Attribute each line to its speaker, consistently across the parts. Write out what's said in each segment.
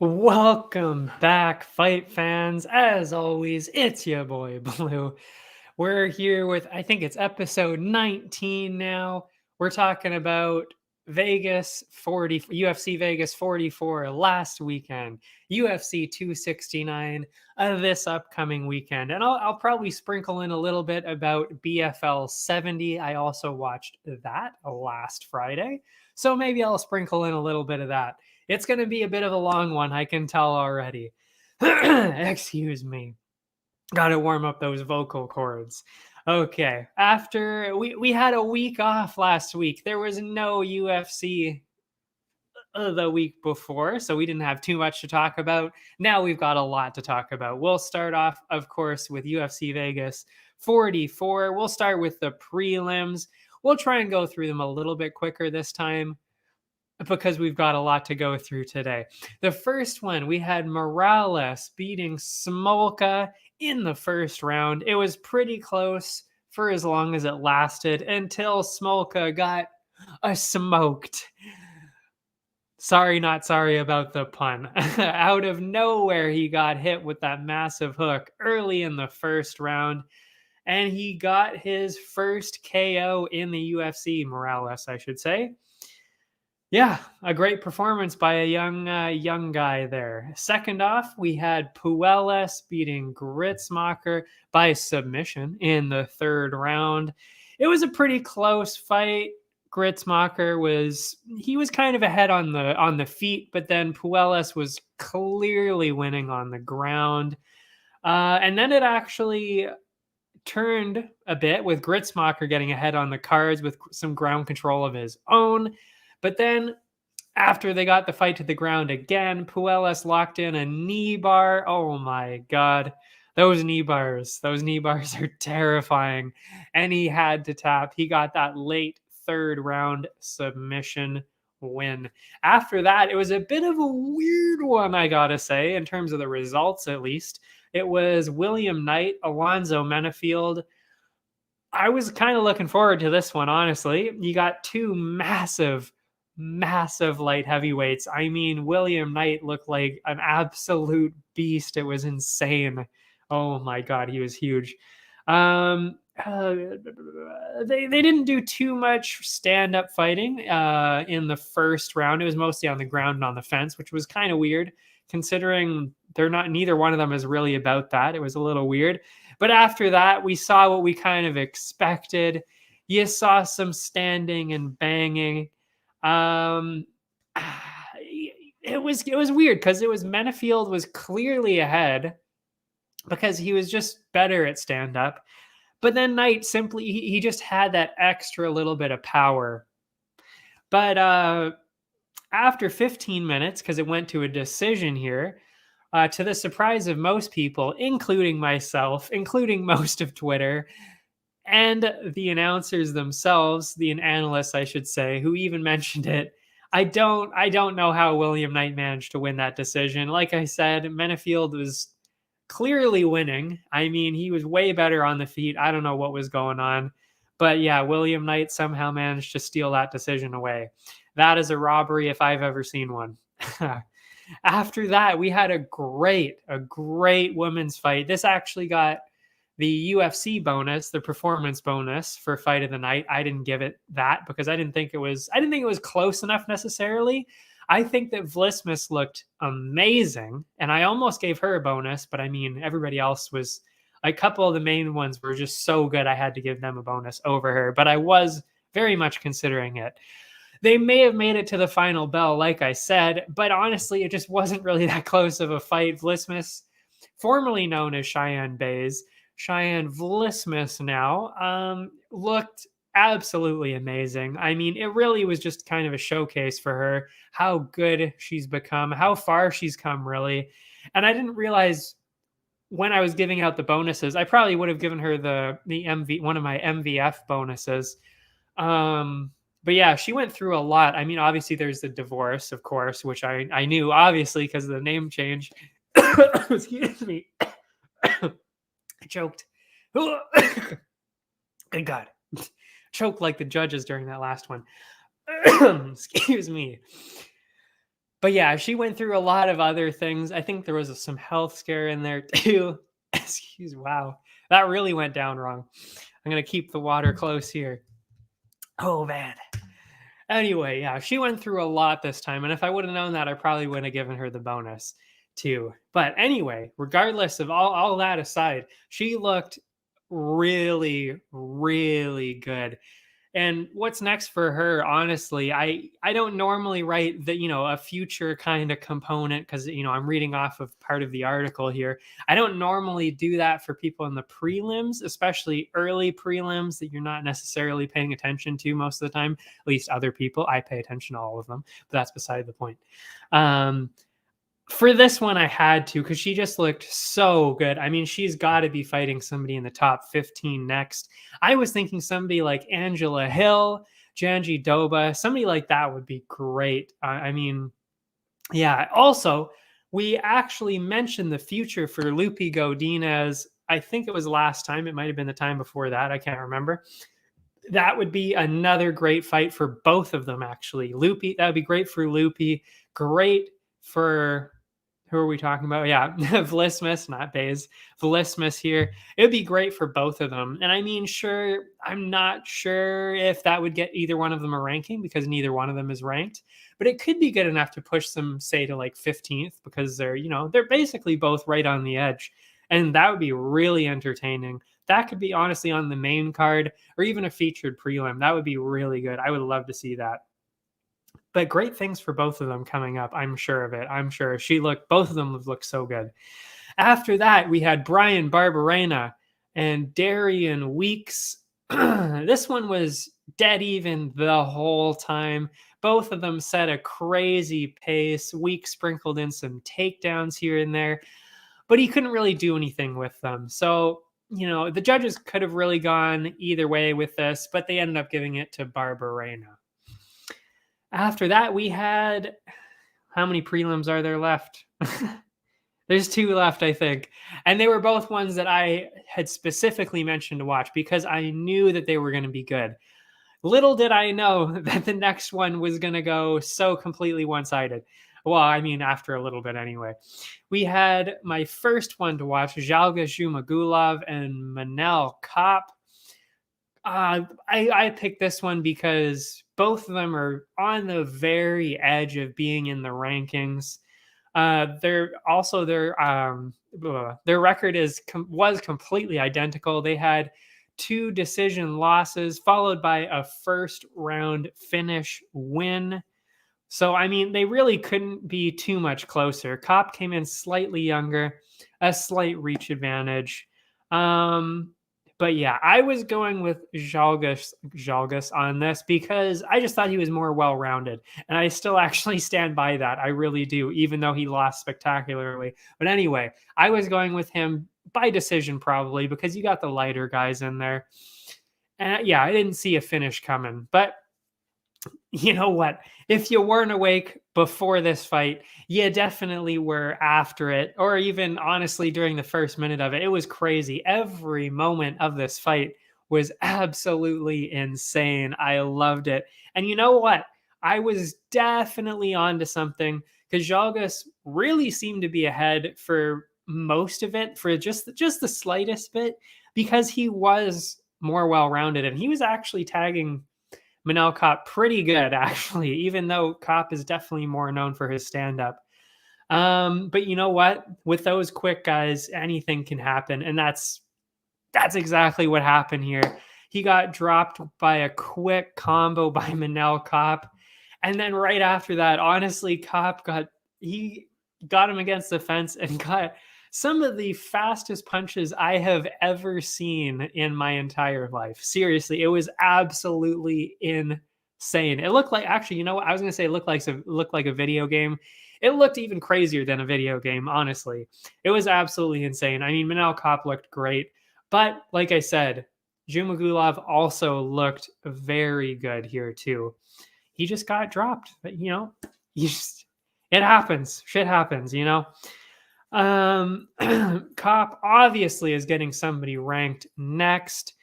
Speaker 1: Welcome back, fight fans. As always, it's your boy Blue. We're here with, I think it's episode 19 now. We're talking about UFC Vegas 44 last weekend, UFC 269 this upcoming weekend. And I'll probably sprinkle in a little bit about BFL 70. I also watched that last Friday. So maybe I'll sprinkle in a little bit of that. It's going to be a bit of a long one, I can tell already. Excuse me. Got to warm up those vocal cords. Okay, after we had a week off last week, there was no UFC the week before, so we didn't have too much to talk about. Now we've got a lot to talk about. We'll start off, of course, with UFC Vegas 44. We'll start with the prelims. We'll try and go through them a little bit quicker this time, because we've got a lot to go through today. The first one, we had Morales beating Smolka in the first round. It was pretty close for as long as it lasted until Smolka got smoked. Sorry, not sorry about the pun. Out of nowhere, he got hit with that massive hook early in the first round, and he got his first KO in the UFC, Morales, I should say. Yeah, a great performance by a young guy there. Second off, we had Puelles beating Gritzmacher by submission in the third round. It was a pretty close fight. Gritzmacher was kind of ahead on the feet, but then Puelles was clearly winning on the ground. And then it actually turned a bit with Gritzmacher getting ahead on the cards with some ground control of his own. But then after they got the fight to the ground again, Puelles locked in a knee bar. Oh my God. Those knee bars are terrifying. And he had to tap. He got that late third round submission win. After that, it was a bit of a weird one, I gotta say, in terms of the results at least. It was William Knight, Alonzo Menefield. I was kind of looking forward to this one, honestly. You got two massive light heavyweights. I mean, William Knight looked like an absolute beast. It was insane. Oh my God, he was huge. They didn't do too much stand-up fighting in the first round. It was mostly on the ground and on the fence, which was kind of weird considering neither one of them is really about that. It was a little weird. But after that, we saw what we kind of expected. You saw some standing and banging. It was weird because it was Menefield was clearly ahead because he was just better at stand-up. But then Knight simply, he just had that extra little bit of power. But after 15 minutes, because it went to a decision here, to the surprise of most people, including myself, including most of Twitter, and the announcers themselves, the analysts, I should say, who even mentioned it, I don't know how William Knight managed to win that decision. Like I said, Menefield was clearly winning. I mean, he was way better on the feet. I don't know what was going on. But yeah, William Knight somehow managed to steal that decision away. That is a robbery if I've ever seen one. After that, we had a great women's fight. This actually got the UFC bonus, the performance bonus for fight of the night. I didn't give it that because I didn't think it was close enough necessarily. I think that Vlismas looked amazing, and I almost gave her a bonus, but I mean, everybody else was, a couple of the main ones were just so good, I had to give them a bonus over her, but I was very much considering it. They may have made it to the final bell, like I said, but honestly, it just wasn't really that close of a fight. Vlismas, formerly known as Cheyenne Vlismas now, looked absolutely amazing. I mean, it really was just kind of a showcase for her, how good she's become, how far she's come, really. And I didn't realize when I was giving out the bonuses, I probably would have given her one of my MVF bonuses. But yeah, she went through a lot. I mean, obviously there's the divorce, of course, which I knew, obviously, because of the name change. Excuse me. I choked. Good God. Choked like the judges during that last one. Excuse me. But yeah, she went through a lot of other things. I think there was some health scare in there too. Wow. That really went down wrong. I'm going to keep the water close here. Oh, man. Anyway, yeah, she went through a lot this time. And if I would have known that, I probably wouldn't have given her the bonus too. But anyway, regardless of all that aside, she looked really, really good. And what's next for her, honestly, I don't normally write the, a future kind of component because, I'm reading off of part of the article here. I don't normally do that for people in the prelims, especially early prelims that you're not necessarily paying attention to most of the time, at least other people. I pay attention to all of them, but that's beside the point. For this one, I had to because she just looked so good. I mean, she's got to be fighting somebody in the top 15 next. I was thinking somebody like Angela Hill, Janji Doba, somebody like that would be great. I mean, yeah. Also, we actually mentioned the future for Lupi Godinez. I think it was last time. It might have been the time before that. I can't remember. That would be another great fight for both of them, actually. Lupi, that would be great for Lupi. Great for who are we talking about? Yeah, Vlismus, not Baze. Vlismus here. It would be great for both of them. And I mean, sure, I'm not sure if that would get either one of them a ranking because neither one of them is ranked, but it could be good enough to push them, say, to like 15th because they're basically both right on the edge. And that would be really entertaining. That could be honestly on the main card or even a featured prelim. That would be really good. I would love to see that. But great things for both of them coming up. I'm sure of it. I'm sure both of them look so good. After that, we had Brian Barbarena and Darion Weeks. This one was dead even the whole time. Both of them set a crazy pace. Weeks sprinkled in some takedowns here and there, but he couldn't really do anything with them. So, the judges could have really gone either way with this, but they ended up giving it to Barbarena. After that, we had, how many prelims are there left? There's 2 left, I think. And they were both ones that I had specifically mentioned to watch because I knew that they were going to be good. Little did I know that the next one was going to go so completely one-sided. Well, I mean, after a little bit anyway. We had my first one to watch, Zhalgas Magulov and Manell Kopp. I picked this one because both of them are on the very edge of being in the rankings. Their record was completely identical. They had 2 decision losses followed by a first round finish win. So, I mean, they really couldn't be too much closer. Kopp came in slightly younger, a slight reach advantage. But yeah, I was going with Zhalgas on this because I just thought he was more well-rounded. And I still actually stand by that. I really do, even though he lost spectacularly. But anyway, I was going with him by decision probably because you got the lighter guys in there. And yeah, I didn't see a finish coming. But you know what? If you weren't awake before this fight, you definitely were after it, or even honestly during the first minute of it. It was crazy. Every moment of this fight was absolutely insane. I loved it. And you know what? I was definitely onto something because Zhalgas really seemed to be ahead for most of it, for just the slightest bit, because he was more well-rounded and he was actually tagging Manell Kopp pretty good, actually, even though Kopp is definitely more known for his stand-up. But you know what? With those quick guys, anything can happen, and that's exactly what happened here. He got dropped by a quick combo by Manell Kopp, and then right after that, honestly, Kopp got him against the fence and got some of the fastest punches I have ever seen in my entire life. Seriously, it was absolutely insane. It looked like, actually, you know what? I was going to say it looked like a video game. It looked even crazier than a video game, honestly. It was absolutely insane. I mean, Manell Kopp looked great. But like I said, Magulov also looked very good here too. He just got dropped. But, it happens. Shit happens, Kopp obviously is getting somebody ranked next.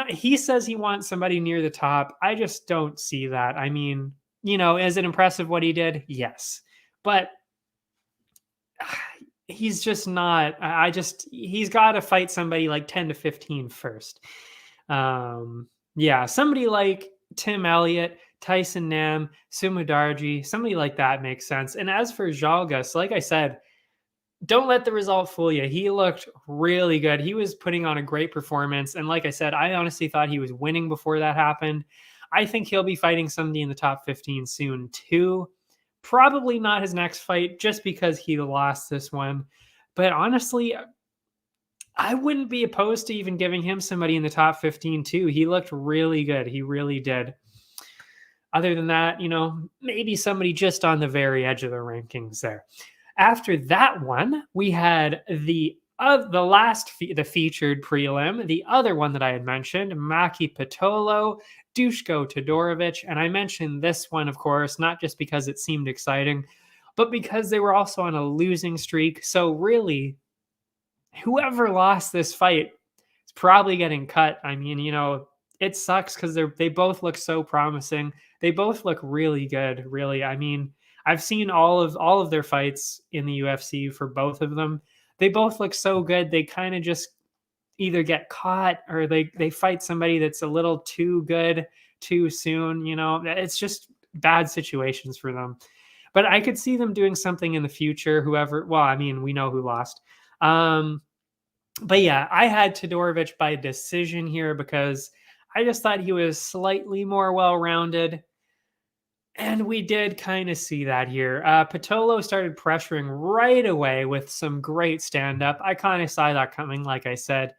Speaker 1: He says he wants somebody near the top. I just don't see that. I mean, is it impressive what he did? Yes. But he's just not, he's got to fight somebody like 10 to 15 first. Yeah, somebody like Tim Elliott, Tyson Nam, Sumudarji, somebody like that makes sense. And as for Jalgas, like I said, don't let the result fool you. He looked really good. He was putting on a great performance. And like I said, I honestly thought he was winning before that happened. I think he'll be fighting somebody in the top 15 soon too. Probably not his next fight just because he lost this one. But honestly, I wouldn't be opposed to even giving him somebody in the top 15 too. He looked really good. He really did. Other than that, maybe somebody just on the very edge of the rankings there. After that one, we had the featured prelim, the other one that I had mentioned, Maki Pitolo, Dushko Todorovic. And I mentioned this one, of course, not just because it seemed exciting, but because they were also on a losing streak. So really, whoever lost this fight is probably getting cut. I mean, it sucks because they both look so promising. They both look really good, really. I mean, I've seen all of their fights in the UFC for both of them. They both look so good. They kind of just either get caught or they fight somebody that's a little too good too soon. It's just bad situations for them. But I could see them doing something in the future. We know who lost. But yeah, I had Todorovic by decision here because I just thought he was slightly more well-rounded. And we did kind of see that here. Pitolo started pressuring right away with some great stand-up. I kind of saw that coming, like I said,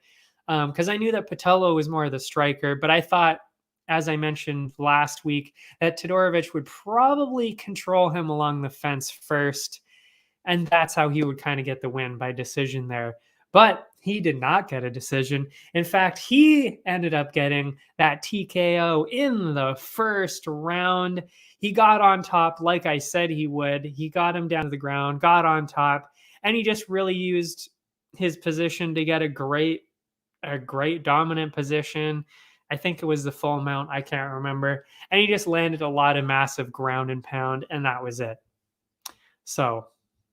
Speaker 1: because I knew that Pitolo was more of the striker. But I thought, as I mentioned last week, that Todorovic would probably control him along the fence first. And that's how he would kind of get the win by decision there. But he did not get a decision. In fact, he ended up getting that TKO in the first round. He got on top like I said he would. He got him down to the ground, got on top, and he just really used his position to get a great dominant position. I think it was the full mount. I can't remember. And he just landed a lot of massive ground and pound, and that was it. So,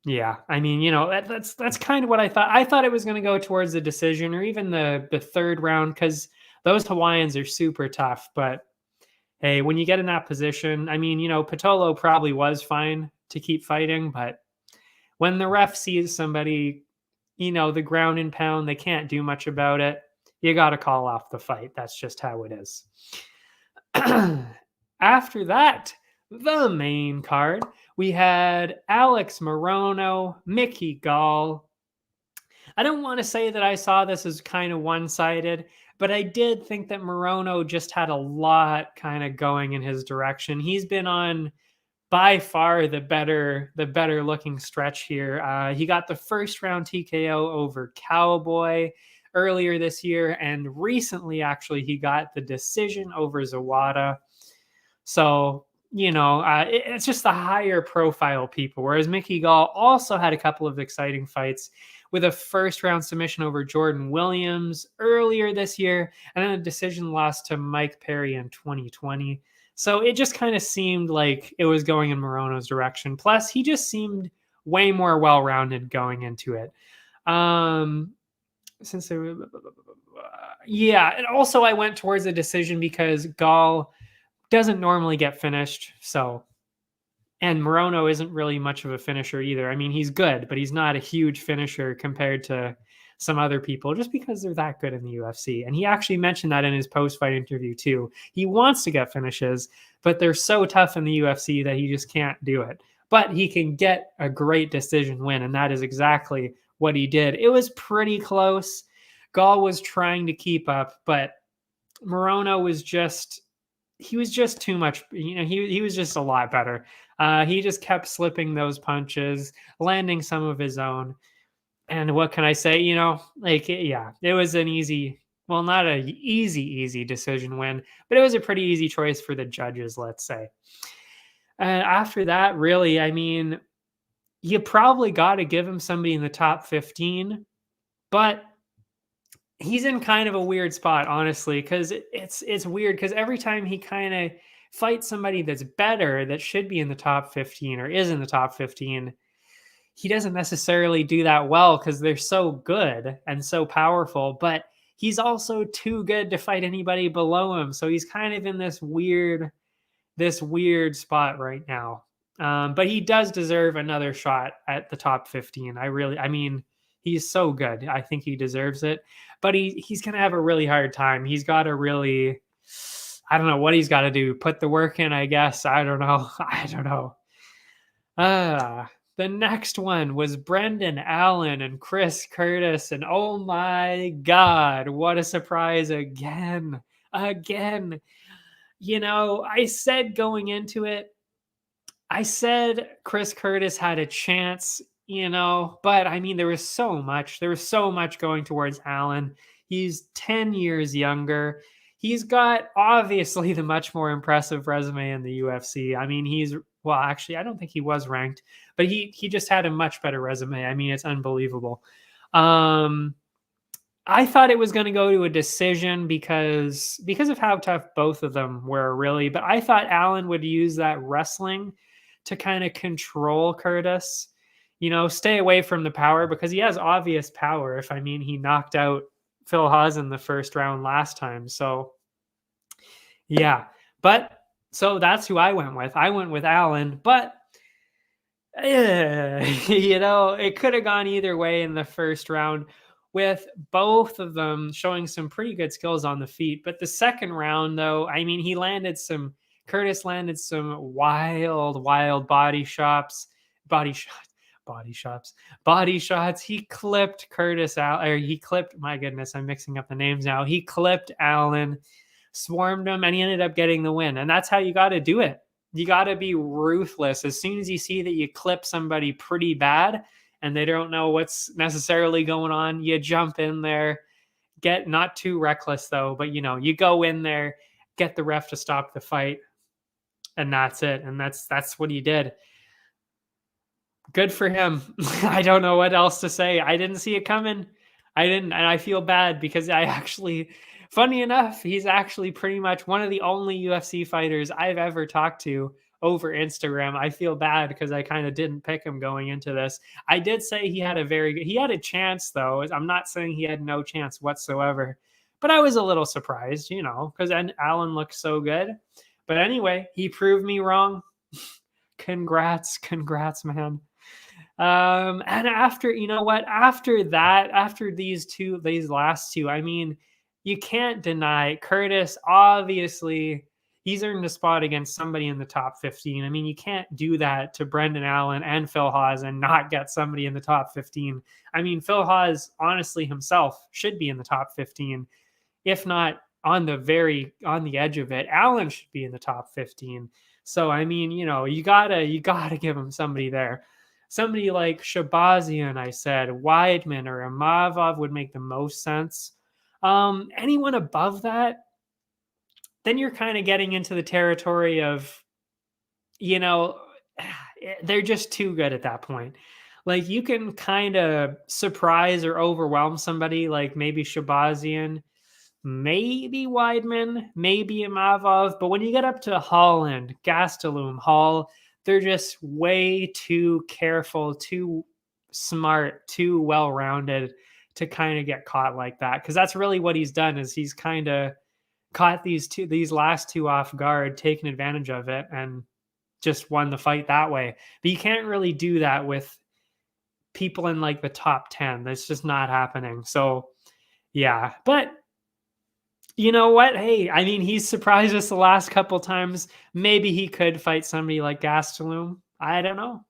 Speaker 1: yeah, I mean, that's kind of what I thought. I thought it was going to go towards the decision or even the third round because those Hawaiians are super tough. But hey, when you get in that position, I mean, Pitolo probably was fine to keep fighting, but when the ref sees somebody, the ground and pound, they can't do much about it. You got to call off the fight. That's just how it is. After that, the main card, we had Alex Morono, Mickey Gall. I don't want to say that I saw this as kind of one-sided, but I did think that Morono just had a lot kind of going in his direction. He's been on by far the better looking stretch here. He got the first round TKO over Cowboy earlier this year, and recently actually he got the decision over Zawada. So, it's just the higher profile people, whereas Mickey Gall also had a couple of exciting fights with a first round submission over Jordan Williams earlier this year, and then a decision loss to Mike Perry in 2020. So it just kind of seemed like it was going in Morono's direction. Plus, he just seemed way more well-rounded going into it. And also I went towards the decision because Gall doesn't normally get finished. And Morono isn't really much of a finisher either. I mean, he's good, but he's not a huge finisher compared to some other people just because they're that good in the UFC. And he actually mentioned that in his post-fight interview too. He wants to get finishes, but they're so tough in the UFC that he just can't do it. But he can get a great decision win, and that is exactly what he did. It was pretty close. Gall was trying to keep up, but Morono was just too much. He was just a lot better. He just kept slipping those punches, landing some of his own. And what can I say? It was an easy, well, not an easy decision win, but it was a pretty easy choice for the judges, let's say. After that, really, I mean, you probably got to give him somebody in the top 15, but he's in kind of a weird spot, honestly, because it's weird because every time he kind of fight somebody that's better, that should be in the top 15 or is in the top 15, he doesn't necessarily do that well because they're so good and so powerful, but he's also too good to fight anybody below him. So he's kind of in this weird spot right now. But he does deserve another shot at the top 15. I mean, he's so good. I think he deserves it, but he's going to have a really hard time. He's got to really, I don't know what he's got to do. Put the work in, I guess. I don't know. I don't know. The next one was Brendan Allen and Chris Curtis. And oh my God, what a surprise again. Again. You know, I said going into it, I said Chris Curtis had a chance, you know, but I mean, there was so much going towards Allen. He's 10 years younger. He's got obviously the much more impressive resume in the UFC. I mean, well, actually, I don't think he was ranked, but he just had a much better resume. I mean, it's unbelievable. I thought it was going to go to a decision because of how tough both of them were, really. But I thought Allen would use that wrestling to kind of control Curtis, you know, stay away from the power because he has obvious power. He knocked out Phil Haas in the first round last time. So, yeah. But so that's who I went with. I went with Allen, but you know, it could have gone either way in the first round, with both of them showing some pretty good skills on the feet. But the second round, though, I mean, Curtis landed some wild body shots. He clipped Curtis out, or he clipped, my goodness, I'm mixing up the names now. He clipped Allen, swarmed him, and he ended up getting the win. And that's how you got to do it. You got to be ruthless. As soon as you see that you clip somebody pretty bad and they don't know what's necessarily going on, you jump in there. Get not too reckless, though, but, you know, you go in there, get the ref to stop the fight, and that's it. And that's what he did. Good for him. I don't know what else to say. I didn't see it coming. And I feel bad because funny enough, he's actually pretty much one of the only UFC fighters I've ever talked to over Instagram. I feel bad because I kind of didn't pick him going into this. I did say he had a chance, though. I'm not saying he had no chance whatsoever, but I was a little surprised, you know, because Allen looked so good. But anyway, he proved me wrong. Congrats, man. And after these last two, I mean, you can't deny Curtis. Obviously, he's earned a spot against somebody in the top 15. I mean, you can't do that to Brendan Allen and Phil Haas and not get somebody in the top 15. I mean, Phil Haas, honestly, himself should be in the top 15, if not on the edge of it. Allen should be in the top 15. So, I mean, you know, you gotta give him somebody there. Somebody like Shabazian, I said, Weidman or Imavov would make the most sense. Anyone above that, then you're kind of getting into the territory of, you know, they're just too good at that point. Like, you can kind of surprise or overwhelm somebody like maybe Shabazian, maybe Weidman, maybe Imavov. But when you get up to Holland, Gastelum, Hall, they're just way too careful, too smart, too well-rounded to kind of get caught like that. Because that's really what he's done, is he's kind of caught these last two off guard, taken advantage of it, and just won the fight that way. But you can't really do that with people in like the top 10. That's just not happening. So yeah, but you know what? Hey, I mean, he's surprised us the last couple times. Maybe he could fight somebody like Gastelum. I don't know.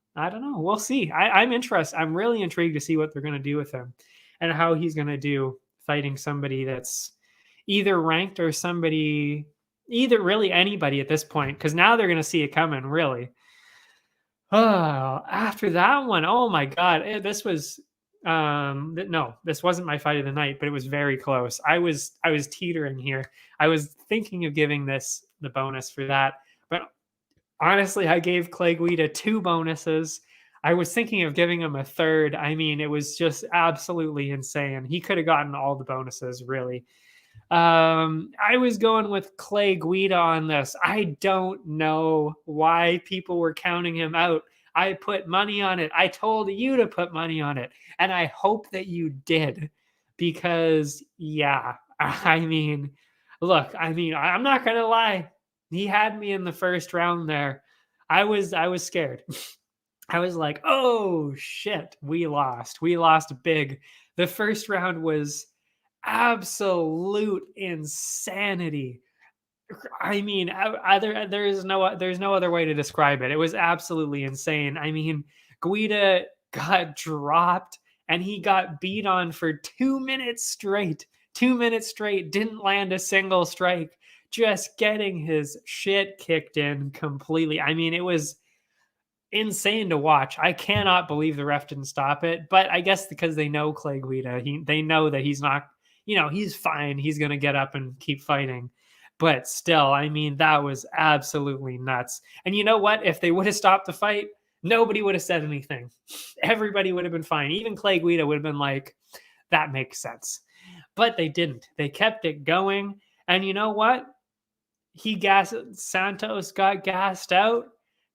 Speaker 1: We'll see. I'm interested. I'm really intrigued to see what they're going to do with him and how he's going to do fighting somebody that's either ranked or really anybody at this point, because now they're going to see it coming, really. Oh, after that one, oh my God. This was no, this wasn't my fight of the night, but it was very close. I was teetering here. I was thinking of giving this the bonus for that, but honestly, I gave Clay Guida 2 bonuses. I was thinking of giving him a third. I mean, it was just absolutely insane. He could have gotten all the bonuses, really. I was going with Clay Guida on this. I don't know why people were counting him out. I put money on it. I told you to put money on it. And I hope that you did. Because, yeah, I mean, look, I'm not going to lie. He had me in the first round there. I was scared. I was like, oh shit, we lost. We lost big. The first round was absolute insanity. I mean, there's no other way to describe it. It was absolutely insane. I mean, Guida got dropped and he got beat on for 2 minutes straight. 2 minutes straight, didn't land a single strike, just getting his shit kicked in completely. I mean, it was insane to watch. I cannot believe the ref didn't stop it, but I guess because they know Clay Guida, they know that he's not, he's fine. He's going to get up and keep fighting. But still, I mean, that was absolutely nuts. And you know what? If they would have stopped the fight, nobody would have said anything. Everybody would have been fine. Even Clay Guida would have been like, that makes sense. But they didn't. They kept it going. And you know what? Santos got gassed out.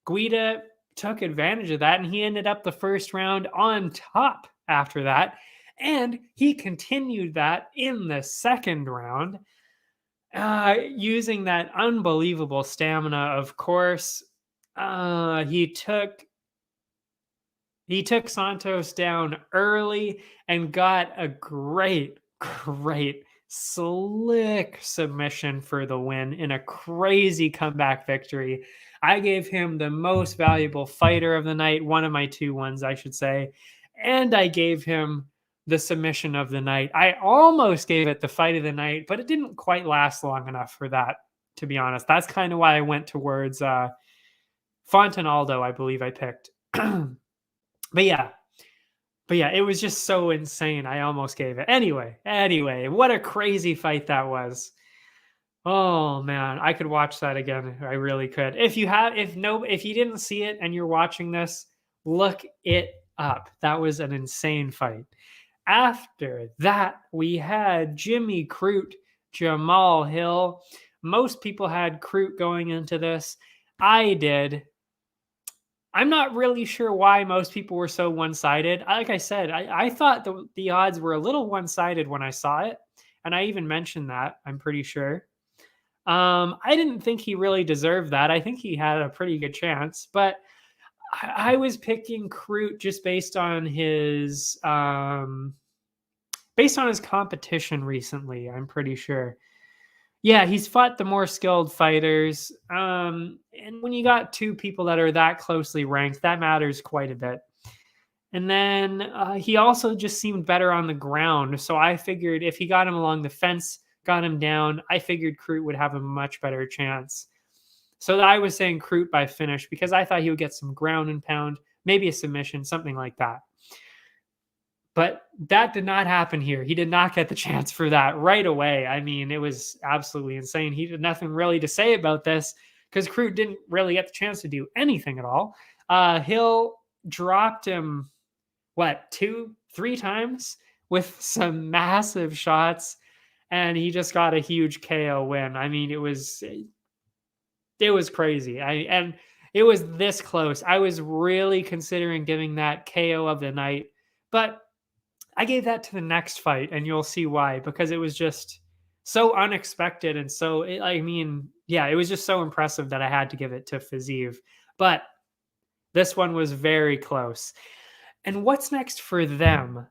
Speaker 1: Guida took advantage of that, and he ended up the first round on top after that. And he continued that in the second round, using that unbelievable stamina. Of course, he took Santos down early and got a great slick submission for the win in a crazy comeback victory. I gave him the most valuable fighter of the night, one of my 2 ones, I should say, and I gave him the submission of the night. I almost gave it the fight of the night, but it didn't quite last long enough for that, to be honest. That's kind of why I went towards Fontenaldo, I believe I picked. But yeah, it was just so insane. I almost gave it. Anyway, what a crazy fight that was. Oh man, I could watch that again. I really could. If you didn't see it and you're watching this, look it up. That was an insane fight. After that, we had Jimmy Crute, Jamal Hill. Most people had Crute going into this. I did. I'm not really sure why most people were so one-sided. Like I said, I thought the odds were a little one-sided when I saw it. And I even mentioned that, I'm pretty sure. I didn't think he really deserved that. I think he had a pretty good chance. But I was picking Crute just based on his competition recently, I'm pretty sure. Yeah, he's fought the more skilled fighters. And when you got 2 people that are that closely ranked, that matters quite a bit. And then he also just seemed better on the ground. So I figured if he got him along the fence, got him down, I figured Crute would have a much better chance. So I was saying Crute by finish because I thought he would get some ground and pound, maybe a submission, something like that. But that did not happen here. He did not get the chance for that right away. I mean, it was absolutely insane. He had nothing really to say about this because Crute didn't really get the chance to do anything at all. Hill dropped him, 2-3 times with some massive shots, and he just got a huge KO win. I mean, it was crazy. And it was this close. I was really considering giving that KO of the night, but I gave that to the next fight, and you'll see why, because it was just so unexpected. And so, it was just so impressive that I had to give it to Fiziev. But this one was very close. And what's next for them?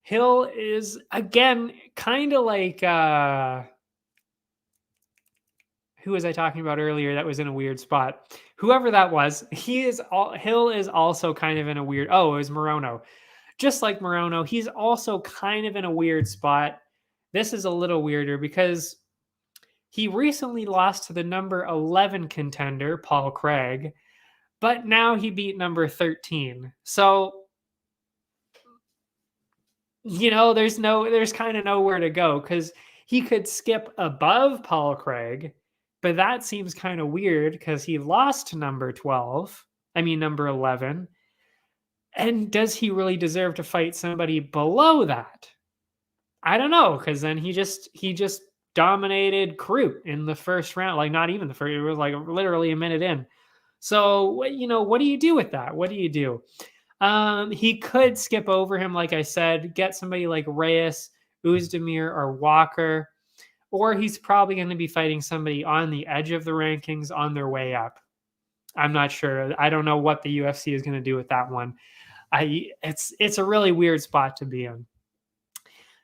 Speaker 1: Hill is, again, kind of like, who was I talking about earlier that was in a weird spot? Whoever that was, Hill is also kind of in a weird, it was Morono. Just like Morono, he's also kind of in a weird spot. This is a little weirder because he recently lost to the number 11 contender, Paul Craig, but now he beat number 13. So, there's kind of nowhere to go because he could skip above Paul Craig, but that seems kind of weird because he lost to number 11. And does he really deserve to fight somebody below that? I don't know, because then he just dominated Cruz in the first round. Like, not even the first, it was like literally a minute in. So, what do you do with that? What do you do? He could skip over him, like I said, get somebody like Reyes, Uzdemir, or Walker, or he's probably going to be fighting somebody on the edge of the rankings on their way up. I'm not sure. I don't know what the UFC is going to do with that one. It's a really weird spot to be in.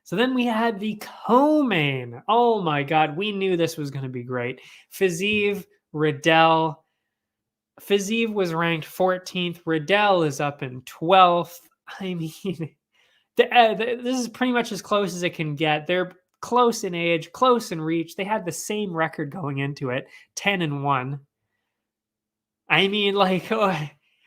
Speaker 1: So then we had the co-main. Oh my God, we knew this was going to be great. Fiziev, Riddell. Fiziev was ranked 14th. Riddell is up in 12th. I mean, this is pretty much as close as it can get. They're close in age, close in reach. They had the same record going into it, 10-1. I mean, like,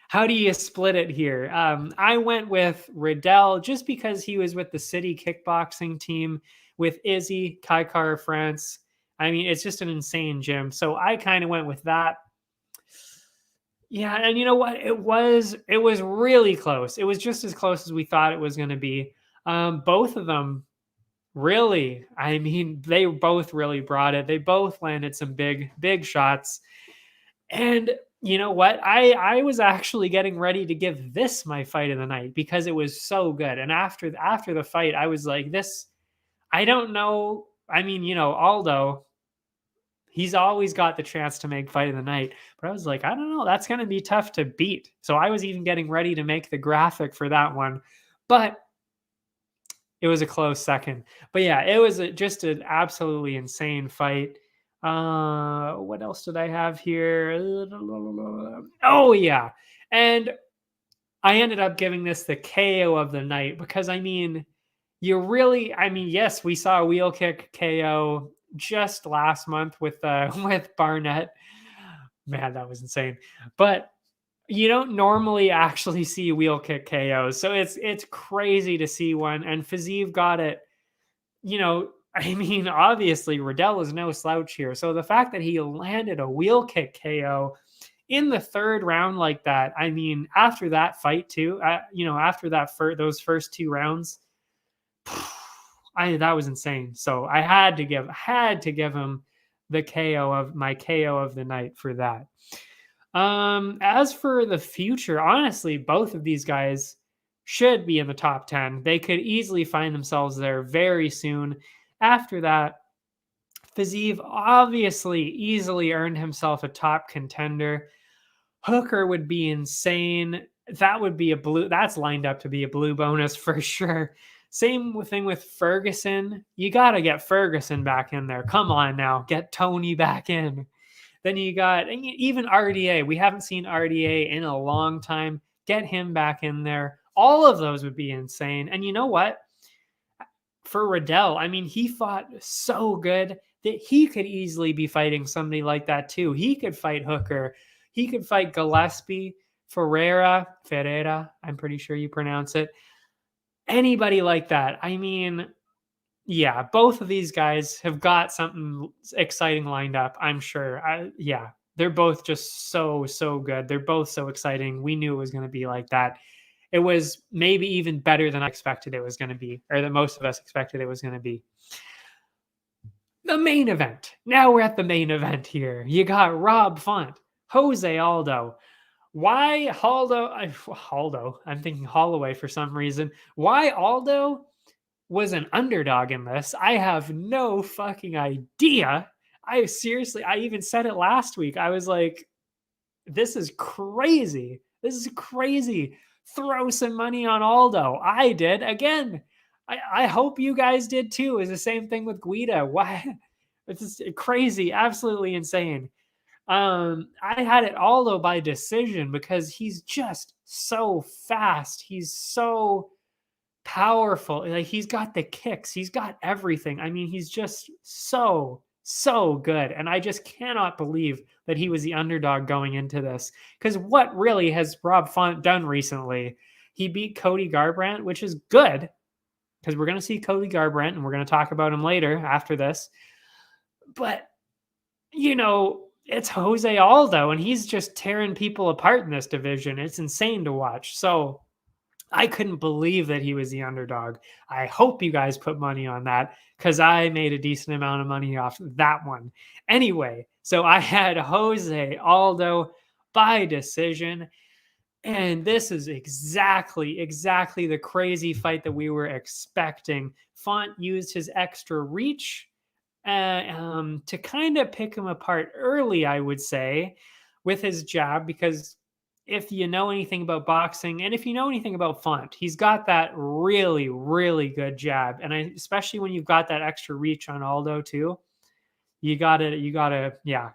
Speaker 1: how do you split it here? I went with Riddell just because he was with the city kickboxing team with Izzy, Kai Kara France. I mean, it's just an insane gym. So I kind of went with that. Yeah, and you know what? It was really close. It was just as close as we thought it was going to be. Both of them really, I mean, they both really brought it. They both landed some big shots. And you know what? I was actually getting ready to give this my fight of the night because it was so good. And after the fight, I was like, this, I don't know. I mean, Aldo, he's always got the chance to make fight of the night. But I was like, I don't know. That's going to be tough to beat. So I was even getting ready to make the graphic for that one. But it was a close second. But yeah, it was just an absolutely insane fight. What else did I have here? Oh yeah. And I ended up giving this the KO of the night because I mean, yes, we saw a wheel kick KO just last month with with Barnett. Man, that was insane. But you don't normally actually see wheel kick KOs. So it's crazy to see one. And Fiziev got it, I mean, obviously Riddell is no slouch here. So the fact that he landed a wheel kick KO in the third round like that, I mean, after that fight too, after those first two rounds, that was insane. So I had to give him the KO of the night for that. As for the future, honestly, both of these guys should be in the top 10. They could easily find themselves there very soon. After that, Fiziev obviously easily earned himself a top contender. Hooker would be insane. That would be that's lined up to be a blue bonus for sure. Same thing with Ferguson. You got to get Ferguson back in there. Come on now, get Tony back in. Then you got even RDA. We haven't seen RDA in a long time. Get him back in there. All of those would be insane. And you know what? For Riddell, I mean, he fought so good that he could easily be fighting somebody like that too. He could fight Hooker. He could fight Gillespie, Ferreira, I'm pretty sure you pronounce it. Anybody like that. I mean, yeah, both of these guys have got something exciting lined up, I'm sure. They're both just so good. They're both so exciting. We knew it was going to be like that. It was maybe even better than I expected it was going to be, or that most of us expected it was going to be. The main event. Now we're at the main event here. You got Rob Font, Jose Aldo. Why Aldo? I'm thinking Holloway for some reason. Why Aldo was an underdog in this? I have no fucking idea. I even said it last week. I was like, this is crazy. This is crazy. Throw some money on Aldo. I did again. I hope you guys did too. It's the same thing with Guida. Why? It's just crazy, absolutely insane. I had it Aldo by decision because he's just so fast. He's so powerful. Like, he's got the kicks. He's got everything. I mean, he's just so good. And I just cannot believe that he was the underdog going into this. Because what really has Rob Font done recently? He beat Cody Garbrandt, which is good, because we're going to see Cody Garbrandt, and we're going to talk about him later after this. But, it's Jose Aldo, and he's just tearing people apart in this division. It's insane to watch. So I couldn't believe that he was the underdog. I hope you guys put money on that because I made a decent amount of money off that one. Anyway, so I had Jose Aldo by decision. And this is exactly the crazy fight that we were expecting. Font used his extra reach to kind of pick him apart early, I would say, with his jab, because if you know anything about boxing and if you know anything about Font, he's got that really, really good jab. And especially when you've got that extra reach on Aldo too, you gotta, yeah.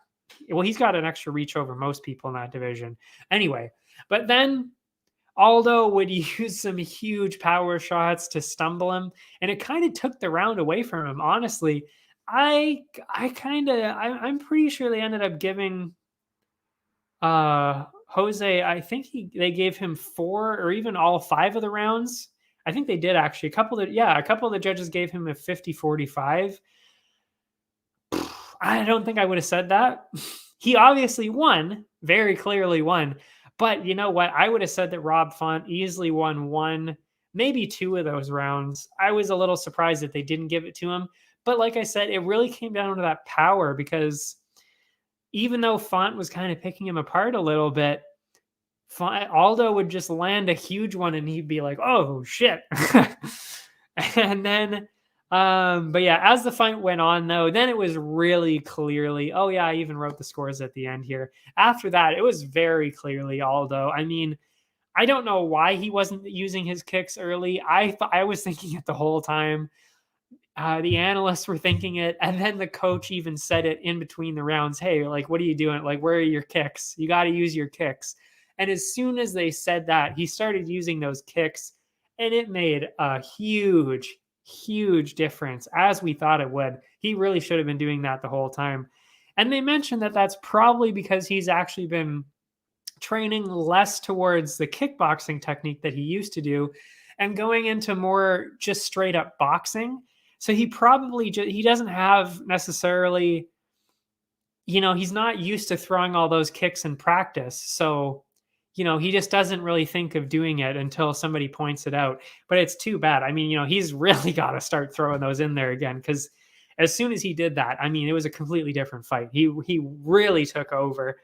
Speaker 1: Well, he's got an extra reach over most people in that division. Anyway, but then Aldo would use some huge power shots to stumble him, and it kind of took the round away from him. Honestly, I'm pretty sure they ended up giving Jose, I think they gave him 4 or even all 5 of the rounds. I think they did actually. A couple of the judges gave him a 50-45. I don't think I would have said that. He obviously won, very clearly won. But you know what? I would have said that Rob Font easily won 1, maybe 2 of those rounds. I was a little surprised that they didn't give it to him. But like I said, it really came down to that power, because even though Font was kind of picking him apart a little bit, Aldo would just land a huge one and he'd be like, oh, shit. And then, but yeah, as the fight went on, though, then it was really clearly, oh yeah, I even wrote the scores at the end here. After that, it was very clearly Aldo. I mean, I don't know why he wasn't using his kicks early. I was thinking it the whole time. The analysts were thinking it, and then the coach even said it in between the rounds. Hey, like, what are you doing? Like, where are your kicks? You got to use your kicks. And as soon as they said that, he started using those kicks, and it made a huge, huge difference, as we thought it would. He really should have been doing that the whole time. And they mentioned that that's probably because he's actually been training less towards the kickboxing technique that he used to do and going into more just straight up boxing. So he probably he doesn't have necessarily, he's not used to throwing all those kicks in practice. So, he just doesn't really think of doing it until somebody points it out. But it's too bad. I mean, he's really got to start throwing those in there again, because as soon as he did that, I mean, it was a completely different fight. He really took over.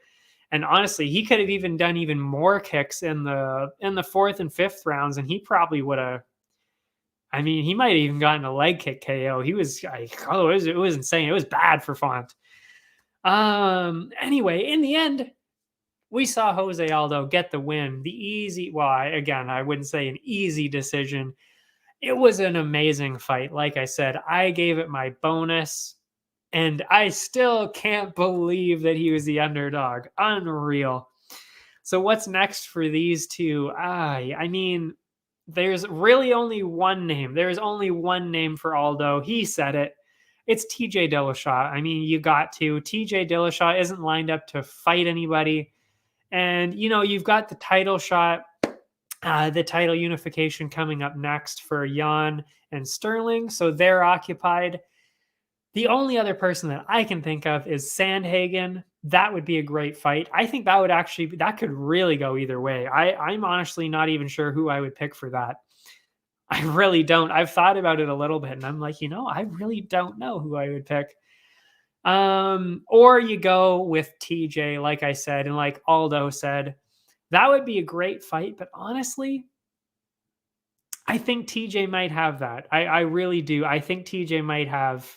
Speaker 1: And honestly, he could have even done even more kicks in the 4th and 5th rounds, and he probably would have. I mean, he might have even gotten a leg kick KO. He was it was insane. It was bad for Font. Anyway, in the end, we saw Jose Aldo get the win. The easy, I wouldn't say an easy decision. It was an amazing fight. Like I said, I gave it my bonus, and I still can't believe that he was the underdog. Unreal. So what's next for these two? I mean, there's really only one name. There's only one name for Aldo. He said it. It's TJ Dillashaw. I mean, you got to. TJ Dillashaw isn't lined up to fight anybody. And, you've got the title shot, the title unification coming up next for Jan and Sterling. So they're occupied. The only other person that I can think of is Sandhagen. That would be a great fight. I think that could really go either way. I'm honestly not even sure who I would pick for that. I really don't. I've thought about it a little bit, and I'm like, I really don't know who I would pick. Or you go with TJ, like I said, and like Aldo said, that would be a great fight. But honestly, I think TJ might have that. I really do. I think TJ might have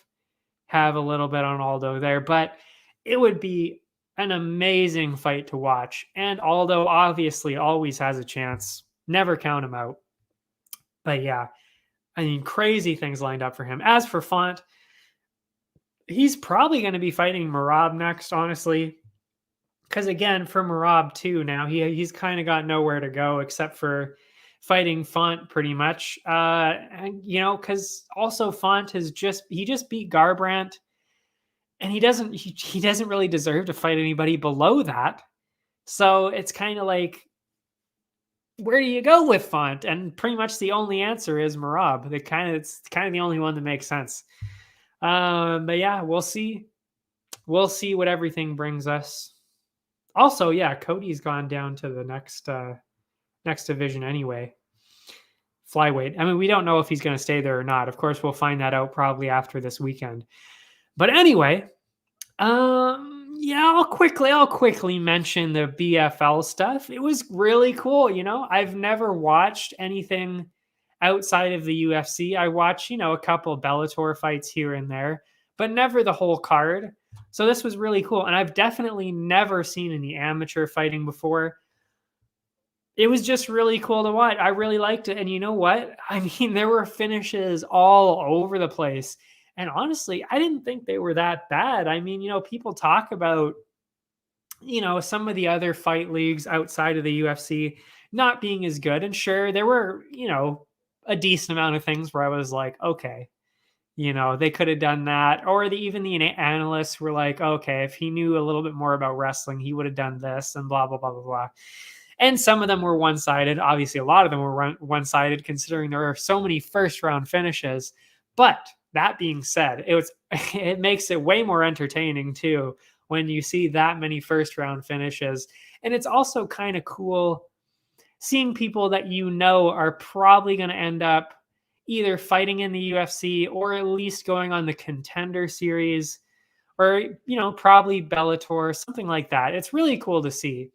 Speaker 1: a little bit on Aldo there, but it would be an amazing fight to watch. And Aldo obviously always has a chance. Never count him out. But yeah, I mean, crazy things lined up for him. As for Font, he's probably going to be fighting Merab next, honestly. Because again, for Merab too, now he's kind of got nowhere to go except for fighting Font pretty much. And because also Font just beat Garbrandt, and he doesn't really deserve to fight anybody below that. So it's kind of like, where do you go with Font? And pretty much the only answer is Merab. It's kind of the only one that makes sense. But yeah, we'll see. We'll see what everything brings us. Also, yeah, Cody's gone down to the next division anyway. flyweight. I mean, we don't know if he's going to stay there or not. Of course, we'll find that out probably after this weekend. But anyway, yeah, I'll quickly mention the BFL stuff. It was really cool. I've never watched anything outside of the UFC. I watch, a couple Bellator fights here and there, but never the whole card. So this was really cool. And I've definitely never seen any amateur fighting before. It was just really cool to watch. I really liked it. And you know what? I mean, there were finishes all over the place. And honestly, I didn't think they were that bad. I mean, people talk about, some of the other fight leagues outside of the UFC not being as good. And sure, there were, a decent amount of things where I was like, okay, they could have done that. Or even the analysts were like, okay, if he knew a little bit more about wrestling, he would have done this and blah, blah, blah, blah, blah. And some of them were one-sided. Obviously, a lot of them were one-sided considering there are so many first-round finishes. But that being said, it makes it way more entertaining too when you see that many first-round finishes. And it's also kind of cool seeing people that are probably going to end up either fighting in the UFC or at least going on the Contender Series or, probably Bellator, something like that. It's really cool to see.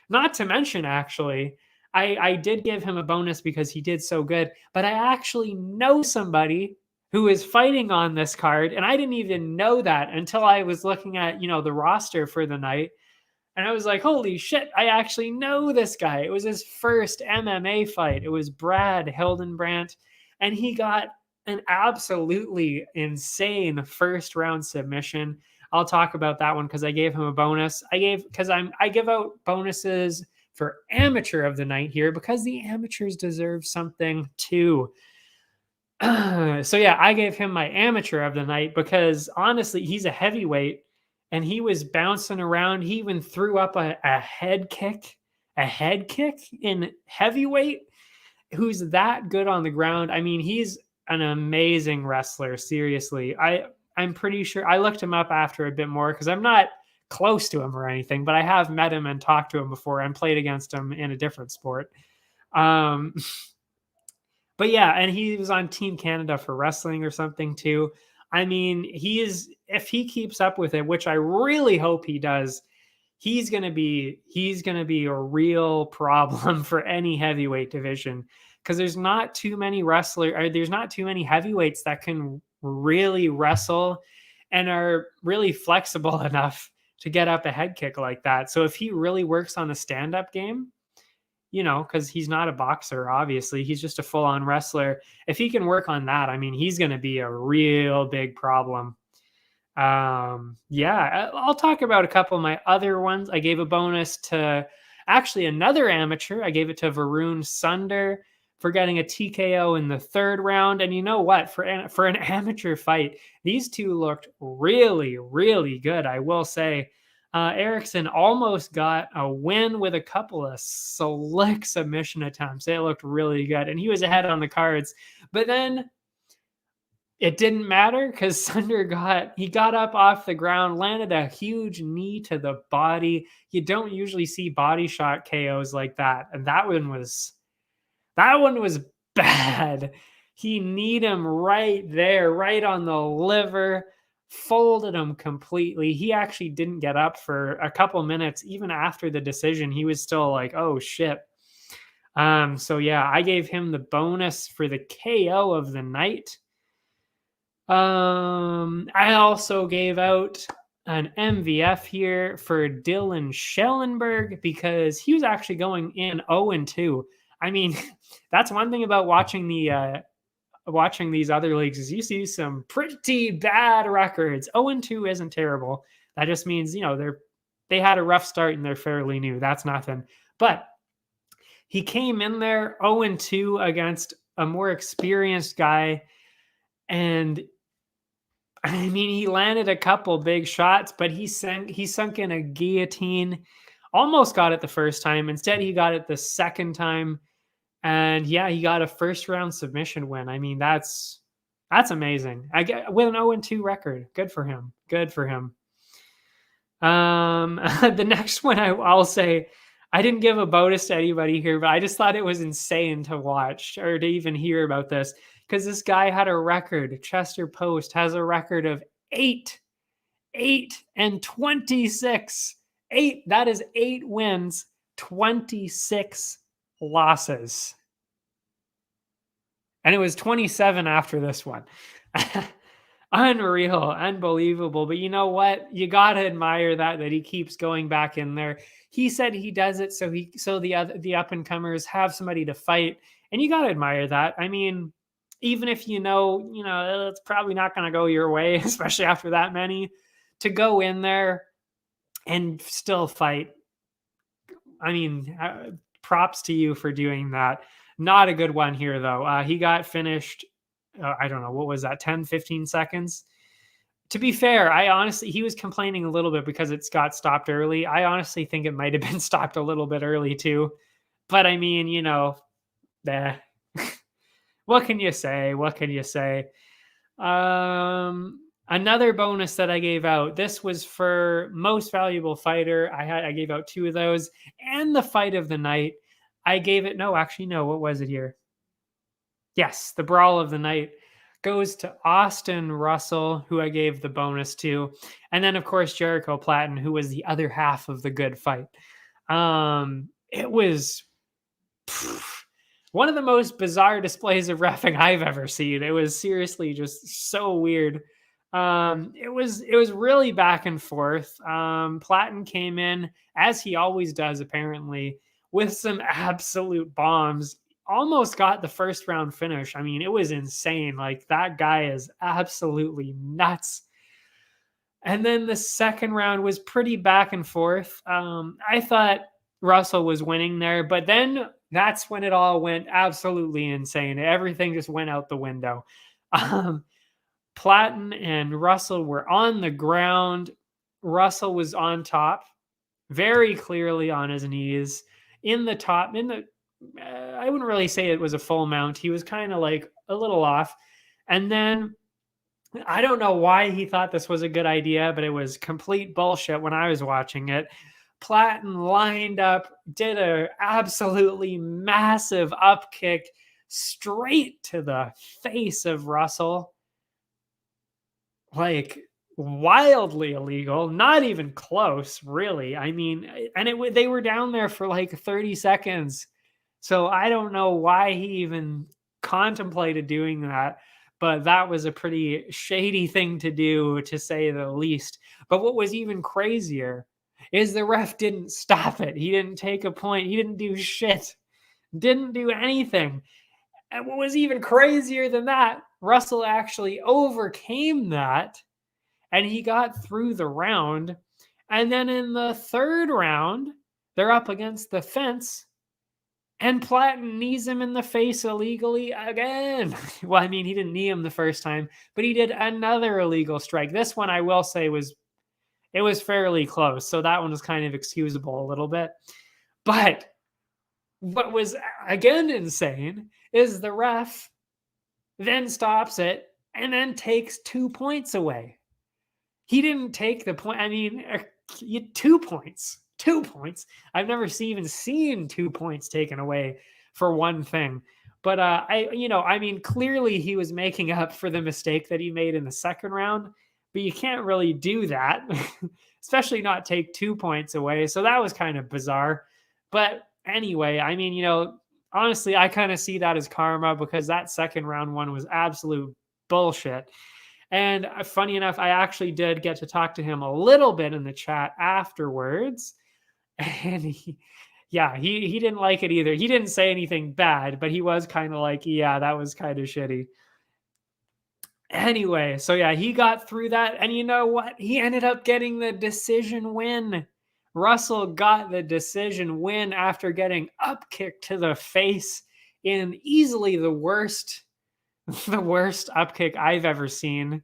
Speaker 1: Not to mention, actually, I did give him a bonus because he did so good, but I actually know somebody who is fighting on this card, and I didn't even know that until I was looking at, the roster for the night, and I was like, holy shit, I actually know this guy. It was his first MMA fight. It was Brad Heldenbrandt, and he got an absolutely insane first-round submission. I'll talk about that one because I gave him a bonus. I give out bonuses for amateur of the night here because the amateurs deserve something too. So yeah, I gave him my amateur of the night because honestly, he's a heavyweight and he was bouncing around. He even threw up a head kick in heavyweight. Who's that good on the ground? I mean, he's an amazing wrestler. Seriously, I'm pretty sure I looked him up after a bit more because I'm not close to him or anything, but I have met him and talked to him before and played against him in a different sport. But yeah, and he was on Team Canada for wrestling or something too. I mean, if he keeps up with it, which I really hope he does, he's going to be a real problem for any heavyweight division because there's not too many there's not too many heavyweights that can really wrestle and are really flexible enough to get up a head kick like that. So if he really works on the stand-up game, because he's not a boxer, obviously, he's just a full-on wrestler. If he can work on that, I mean, he's going to be a real big problem. Yeah, I'll talk about a couple of my other ones. I gave a bonus to actually another amateur. I gave it to Varun Sunder for getting a TKO in the third round. And you know what? For an amateur fight, these two looked really, really good, I will say. Erickson almost got a win with a couple of slick submission attempts. They looked really good. And he was ahead on the cards. But then it didn't matter because Sunder got up off the ground, landed a huge knee to the body. You don't usually see body shot KOs like that. And that one was bad. He kneed him right there, right on the liver, folded him completely. He actually didn't get up for a couple minutes. Even after the decision, he was still like, oh shit. So yeah, I gave him the bonus for the KO of the night. I also gave out an MVF here for Dylan Schellenberg because he was actually going in 0-2. I mean, that's one thing about watching these other leagues is you see some pretty bad records. 0-2 isn't terrible. That just means, they had a rough start and they're fairly new. That's nothing. But he came in there 0-2 against a more experienced guy. And I mean, he landed a couple big shots, but he sunk in a guillotine. Almost got it the first time. Instead, he got it the second time. And yeah, he got a first round submission win. I mean, that's amazing. With an 0-2 record. Good for him. The next one I'll say, I didn't give a bonus to anybody here, but I just thought it was insane to watch or to even hear about this because this guy had a record. Chester Post has a record of 8-26. That is 8 wins, 26 losses. And it was 27 after this one. Unreal, unbelievable. But you know what? You gotta admire that he keeps going back in there. He said he does it so the up and comers have somebody to fight, and you gotta admire that. I mean, even if you know it's probably not gonna go your way, especially after that many, to go in there and still fight. I mean, props to you for doing that. Not a good one here though. He got finished. I don't know, what was that, 10, 15 seconds? To be fair, he was complaining a little bit because it got stopped early. I honestly think it might have been stopped a little bit early too. But I mean, what can you say? What can you say? Another bonus that I gave out. This was for most valuable fighter. I gave out 2 of those, and the fight of the night. I gave it. No, actually, no. What was it here? Yes, the brawl of the night goes to Austin Russell, who I gave the bonus to, and then of course Jericho Platten, who was the other half of the good fight. It was one of the most bizarre displays of reffing I've ever seen. It was seriously just so weird. It was really back and forth. Platten came in, as he always does apparently, with some absolute bombs. Almost got the first round finish. I mean, it was insane. Like, that guy is absolutely nuts. And then the second round was pretty back and forth. I thought Russell was winning there, but then that's when it all went absolutely insane. Everything just went out the window. Platten and Russell were on the ground. Russell was on top, very clearly on his knees, in the top, I wouldn't really say it was a full mount. He was kind of like a little off. And then I don't know why he thought this was a good idea, but it was complete bullshit when I was watching it. Platten lined up, did a absolutely massive up kick straight to the face of Russell. Like, wildly illegal, not even close, really. I mean, and they were down there for like 30 seconds. So I don't know why he even contemplated doing that, but that was a pretty shady thing to do, to say the least. But what was even crazier is the ref didn't stop it. He didn't take a point. He didn't do shit. Didn't do anything. And what was even crazier than that, Russell actually overcame that, and he got through the round. And then in the third round, they're up against the fence, and Platten knees him in the face illegally again. Well, I mean, he didn't knee him the first time, but he did another illegal strike. This one, I will say, was fairly close, so that one was kind of excusable a little bit. But what was, again, insane is the ref then stops it and then takes 2 points away. He didn't take the point. I mean, 2 points. 2 points. I've never even seen 2 points taken away for one thing. But I mean, clearly he was making up for the mistake that he made in the second round. But you can't really do that, especially not take 2 points away. So that was kind of bizarre. But anyway, I mean, honestly, I kind of see that as karma, because that second round one was absolute bullshit. And funny enough, I actually did get to talk to him a little bit in the chat afterwards. And he didn't like it either. He didn't say anything bad, but he was kind of like, yeah, that was kind of shitty. Anyway, so yeah, he got through that. And you know what? He ended up getting the decision win. Russell got the decision win after getting up kicked to the face in easily the worst up kick I've ever seen.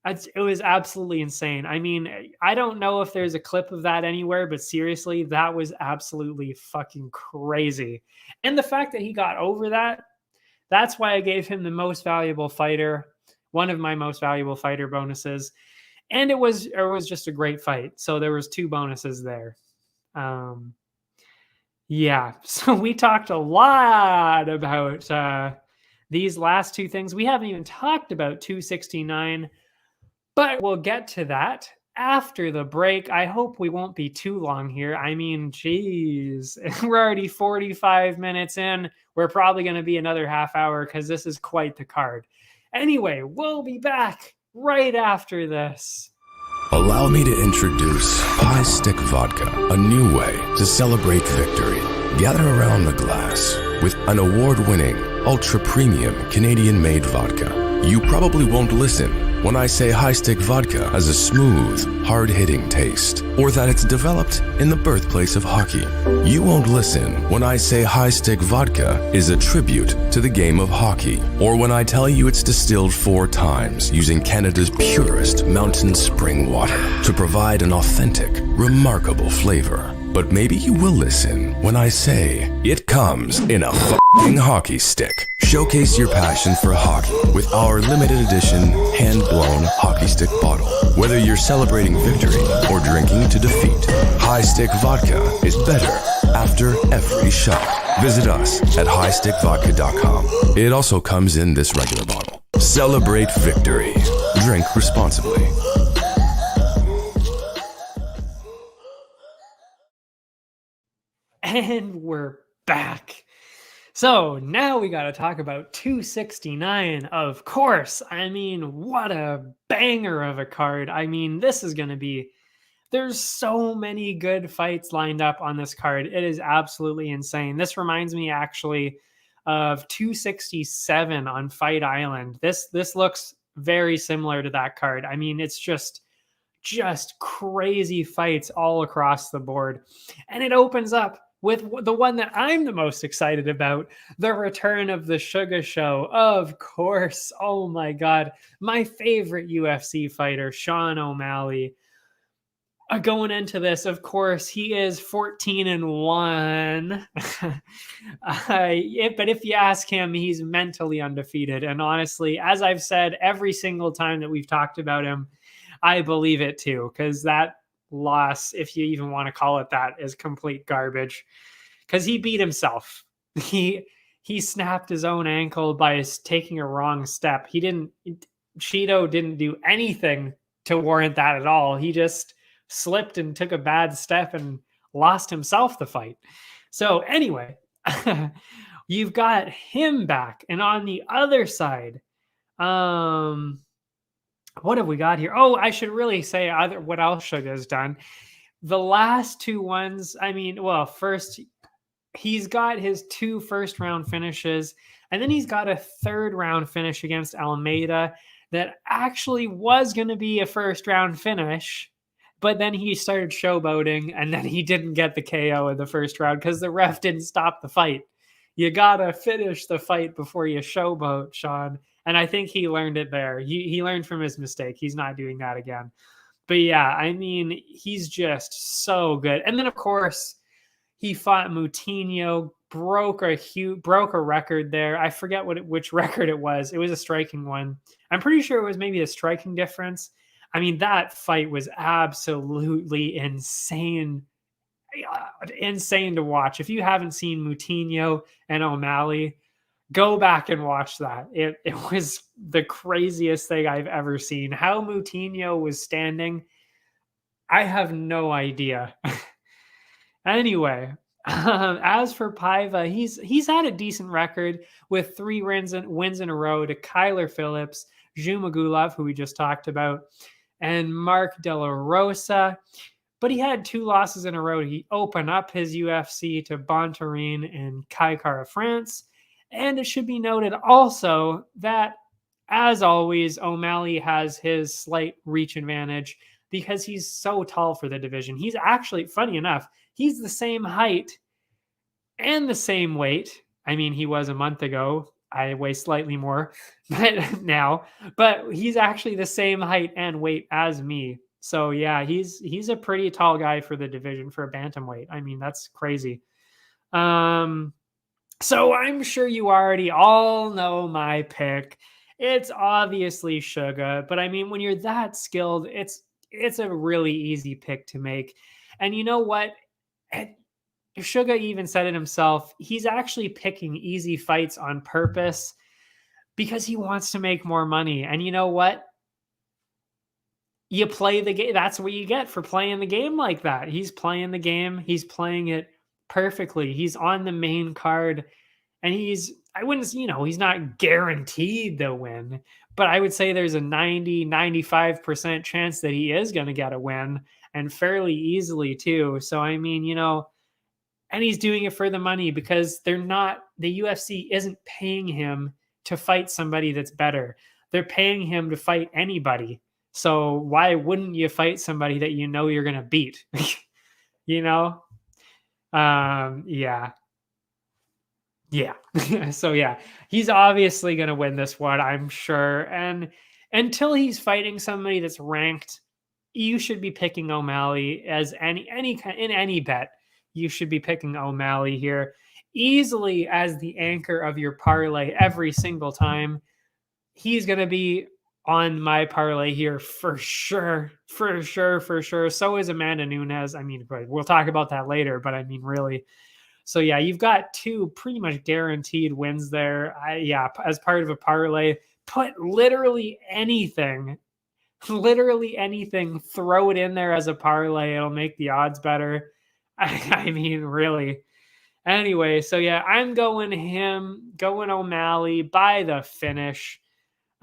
Speaker 1: It was absolutely insane. I mean, I don't know if there's a clip of that anywhere, but seriously, that was absolutely fucking crazy. And the fact that he got over that, that's why I gave him the most valuable fighter, one of my most valuable fighter bonuses. And it was just a great fight. So there was 2 bonuses there. Yeah, so we talked a lot about these last two things. We haven't even talked about 269, but we'll get to that after the break. I hope we won't be too long here. I mean, geez, we're already 45 minutes in. We're probably going to be another half hour because this is quite the card. Anyway, we'll be back right after this.
Speaker 2: Allow me to introduce Pie Stick Vodka, a new way to celebrate victory. Gather around the glass with an award-winning, ultra-premium Canadian-made vodka. You probably won't listen when I say High Stick Vodka has a smooth, hard-hitting taste, or that it's developed in the birthplace of hockey. You won't listen when I say High Stick Vodka is a tribute to the game of hockey, or when I tell you it's distilled 4 times using Canada's purest mountain spring water to provide an authentic, remarkable flavor. But maybe you will listen when I say it comes in a f***ing hockey stick. Showcase your passion for hockey with our limited edition hand-blown hockey stick bottle. Whether you're celebrating victory or drinking to defeat, High Stick Vodka is better after every shot. Visit us at highstickvodka.com. It also comes in this regular bottle. Celebrate victory. Drink responsibly.
Speaker 1: And we're back. So now we got to talk about 269, of course. I mean, what a banger of a card. I mean, this is going to be, there's so many good fights lined up on this card. It is absolutely insane. This reminds me actually of 267 on Fight Island. This looks very similar to that card. I mean, it's just crazy fights all across the board. And it opens up with the one that I'm the most excited about, the return of the Sugar Show. Of course. Oh my God. My favorite UFC fighter, Sean O'Malley. Going into this, of course, he is 14-1. But if you ask him, he's mentally undefeated. And honestly, as I've said every single time that we've talked about him, I believe it too, because that loss, if you even want to call it that, is complete garbage. Because he beat himself. He snapped his own ankle by taking a wrong step. Cheeto didn't do anything to warrant that at all. He just slipped and took a bad step and lost himself the fight. So anyway, you've got him back. And on the other side, what have we got here? Oh, I should really say what else Sugar has done. The last two ones, I mean, well, first, he's got his 2 first-round finishes, and then he's got a 3rd-round finish against Almeida that actually was going to be a first-round finish, but then he started showboating, and then he didn't get the KO in the first round because the ref didn't stop the fight. You got to finish the fight before you showboat, Sean. And I think he learned it there. He learned from his mistake. He's not doing that again. But yeah, I mean, he's just so good. And then, of course, he fought Moutinho, broke a record there. I forget which record it was. It was a striking one. I'm pretty sure it was maybe a striking difference. I mean, that fight was absolutely insane. Insane to watch. If you haven't seen Moutinho and O'Malley, go back and watch that. It was the craziest thing I've ever seen. How Moutinho was standing, I have no idea. Anyway, as for Paiva, he's had a decent record with 3 wins in a row to Kyler Phillips, Zhu Magulov, who we just talked about, and Mark De La Rosa. But he had 2 losses in a row. He opened up his UFC to Bontarine and Kai Kara France. And it should be noted also that, as always, O'Malley has his slight reach advantage because he's so tall for the division. He's actually, funny enough, he's the same height and the same weight. I mean, he was a month ago. I weigh slightly more but he's actually the same height and weight as me. So yeah, he's a pretty tall guy for the division for a bantamweight. I mean, that's crazy. So I'm sure you already all know my pick. It's obviously Sugar, but I mean, when you're that skilled, it's a really easy pick to make. And you know what? Suga even said it himself. He's actually picking easy fights on purpose because he wants to make more money. And you know what? You play the game. That's what you get for playing the game like that. He's playing the game. He's playing it perfectly. He's on the main card and I wouldn't, he's not guaranteed to win, but I would say there's a 90-95% chance that he is going to get a win, and fairly easily too. So, I mean, and he's doing it for the money because the UFC isn't paying him to fight somebody that's better. They're paying him to fight anybody. So why wouldn't you fight somebody that you're going to beat? Yeah. So yeah, he's obviously going to win this one, I'm sure. And until he's fighting somebody that's ranked, you should be picking O'Malley as in any bet. You should be picking O'Malley here easily as the anchor of your parlay every single time. He's going to be on my parlay here for sure. So is Amanda Nunes. I mean, we'll talk about that later, but I mean, really. So yeah, you've got two pretty much guaranteed wins there. As part of a parlay, put literally anything, throw it in there as a parlay. It'll make the odds better. I mean, really. Anyway, so yeah, I'm going O'Malley by the finish.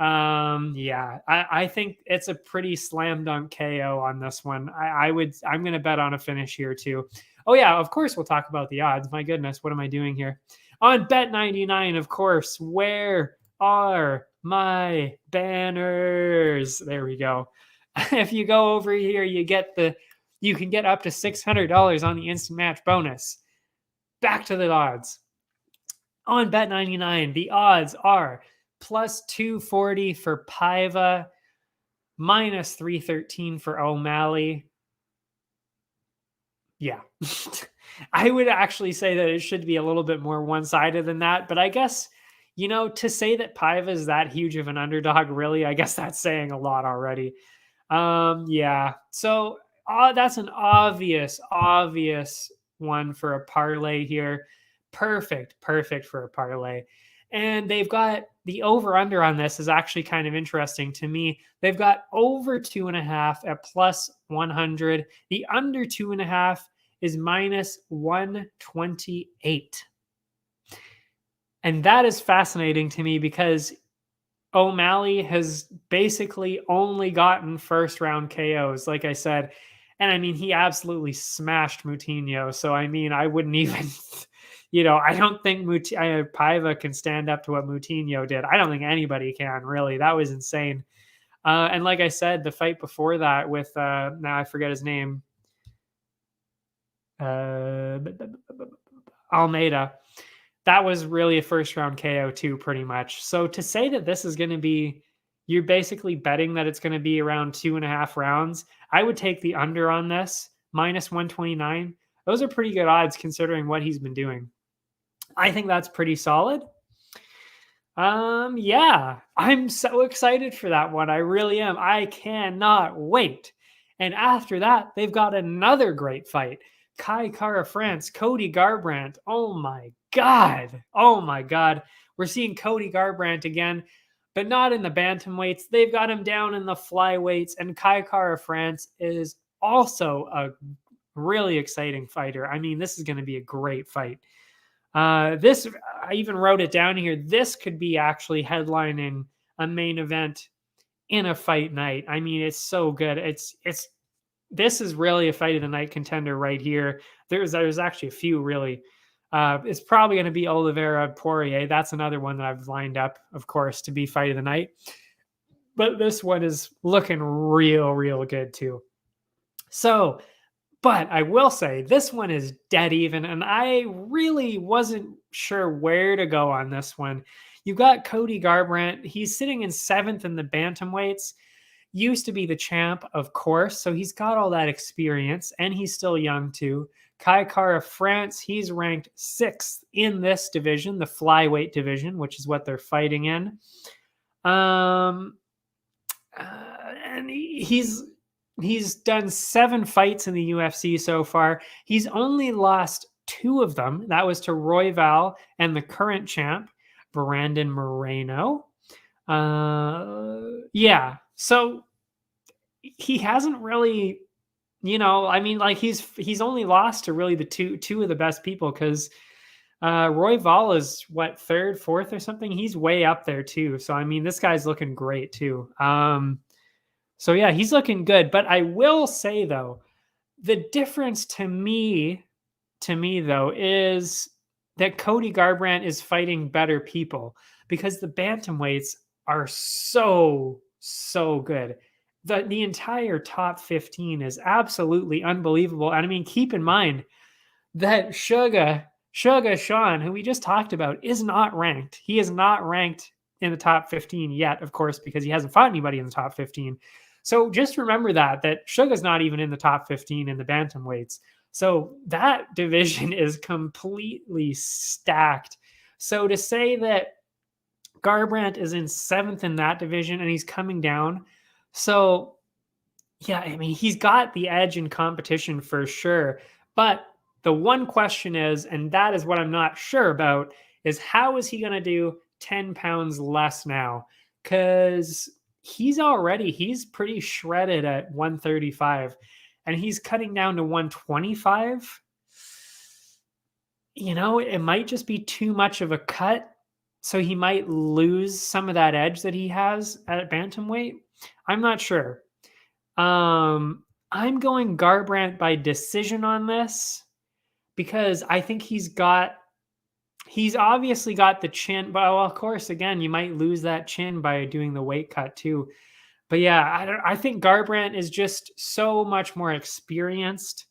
Speaker 1: I think it's a pretty slam dunk KO on this one. I'm going to bet on a finish here too. Oh yeah, of course we'll talk about the odds. My goodness, what am I doing here? On Bet99, of course, where are my banners? There we go. If you go over here, you can get up to $600 on the instant match bonus. Back to the odds. On Bet99, the odds are plus 240 for Paiva, minus 313 for O'Malley. Yeah. I would actually say that it should be a little bit more one-sided than that, but I guess, to say that Paiva is that huge of an underdog, really, I guess that's saying a lot already. So that's an obvious one for a parlay here. Perfect for a parlay. And they've got the over-under on this is actually kind of interesting to me. They've got over 2.5 at plus 100. The under 2.5 is minus 128. And that is fascinating to me because O'Malley has basically only gotten first-round KOs, like I said. And I mean, he absolutely smashed Moutinho. So, I mean, I wouldn't even... I don't think Paiva can stand up to what Moutinho did. I don't think anybody can, really. That was insane. And like I said, the fight before that with, now I forget his name, Almeida, that was really a first-round KO too, pretty much. So to say that this is going to be, you're basically betting that it's going to be around 2.5 rounds, I would take the under on this, minus 129. Those are pretty good odds considering what he's been doing. I think that's pretty solid. I'm so excited for that one. I really am. I cannot wait. And after that, they've got another great fight. Kai Kara-France, Cody Garbrandt. Oh my God. We're seeing Cody Garbrandt again, but not in the bantamweights. They've got him down in the flyweights, and Kai Kara-France is also a really exciting fighter. I mean, this is going to be a great fight. I even wrote it down here. This could be actually headlining a main event in a fight night. I mean, it's so good. This is really a fight of the night contender right here. There's actually a few really. It's probably going to be Oliveira Poirier. That's another one that I've lined up, of course, to be fight of the night. But this one is looking real good too. So, but I will say this one is dead even, and I really wasn't sure where to go on this one. You've got Cody Garbrandt. He's sitting in 7th in the bantamweights. Used to be the champ, of course, so he's got all that experience, and he's still young too. Kai Kara-France, he's ranked 6th in this division, the flyweight division, which is what they're fighting in. And he's done 7 fights in the UFC so far. He's only lost 2 of them. That was to Royval and the current champ, Brandon Moreno. Yeah. So he hasn't really, I mean, like he's only lost to really the two of the best people, because Royval is what, 3rd, 4th or something. He's way up there too. So I mean, this guy's looking great too. So yeah, he's looking good. But I will say though, the difference to me though, is that Cody Garbrandt is fighting better people, because the bantamweights are so good. The entire top 15 is absolutely unbelievable. And I mean, keep in mind that Suga Sean, who we just talked about, is not ranked. He is not ranked in the top 15 yet, of course, because he hasn't fought anybody in the top 15. So just remember that Suga's not even in the top 15 in the bantamweights. So that division is completely stacked. So to say that Garbrandt is in 7th in that division and he's coming down. So yeah, I mean, he's got the edge in competition for sure. But the one question is, and that is what I'm not sure about, is how is he going to do 10 pounds less now? Because he's pretty shredded at 135 and he's cutting down to 125. It might just be too much of a cut. So he might lose some of that edge that he has at bantamweight. I'm not sure. I'm going Garbrandt by decision on this, because I think he's obviously got the chin, but well, of course, again, you might lose that chin by doing the weight cut too. But yeah, I think Garbrandt is just so much more experienced,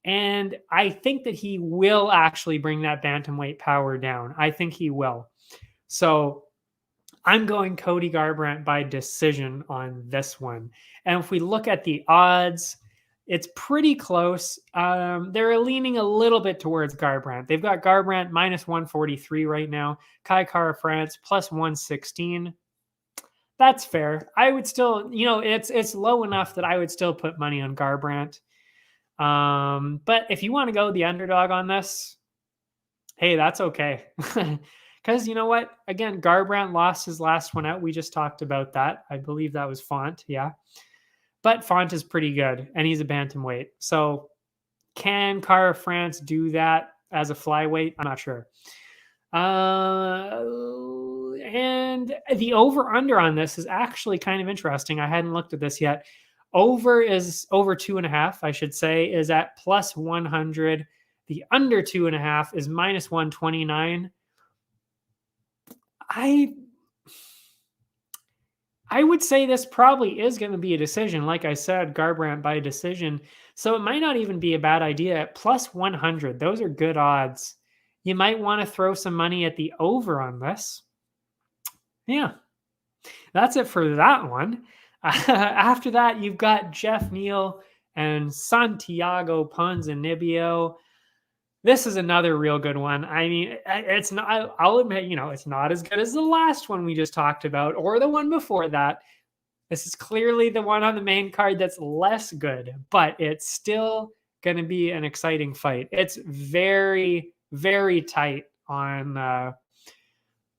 Speaker 1: and I think that he will actually bring that bantamweight power down. I think he will. So I'm going Cody Garbrandt by decision on this one. And if we look at the odds, it's pretty close. They're leaning a little bit towards Garbrandt. They've got Garbrandt minus 143 right now. Kai Kara-France plus 116. That's fair. I would still, it's low enough that I would still put money on Garbrandt. But if you want to go the underdog on this, hey, that's okay. Because you know what? Again, Garbrandt lost his last one out. We just talked about that. I believe that was Font. Yeah. But Font is pretty good, and he's a bantamweight. So can Kara-France do that as a flyweight? I'm not sure. And the over-under on this is actually kind of interesting. I hadn't looked at this yet. Over 2.5, I should say, is at plus 100. The under 2.5 is minus 129. I would say this probably is going to be a decision. Like I said, Garbrandt by decision. So it might not even be a bad idea at plus 100. Those are good odds. You might want to throw some money at the over on this. Yeah, that's it for that one. After that, you've got Jeff Neal and Santiago Ponzinibbio. This is another real good one. I mean, it's not, I'll admit, it's not as good as the last one we just talked about or the one before that. This is clearly the one on the main card that's less good, but it's still going to be an exciting fight. It's very, very tight on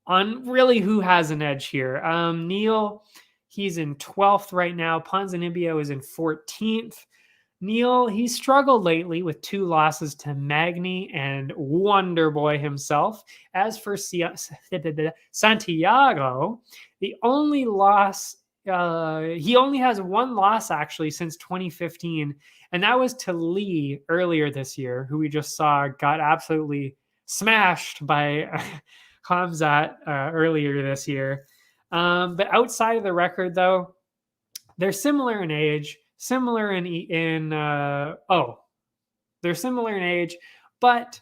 Speaker 1: really who has an edge here. Neal, he's in 12th right now. Ponzinibbio is in 14th. Neal, he's struggled lately with 2 losses to Magny and Wonder Boy himself. As for Santiago, the only loss, he only has 1 loss actually since 2015, and that was to Lee earlier this year, who we just saw got absolutely smashed by Khamzat earlier this year. But outside of the record, though, they're similar in age. They're similar in age, but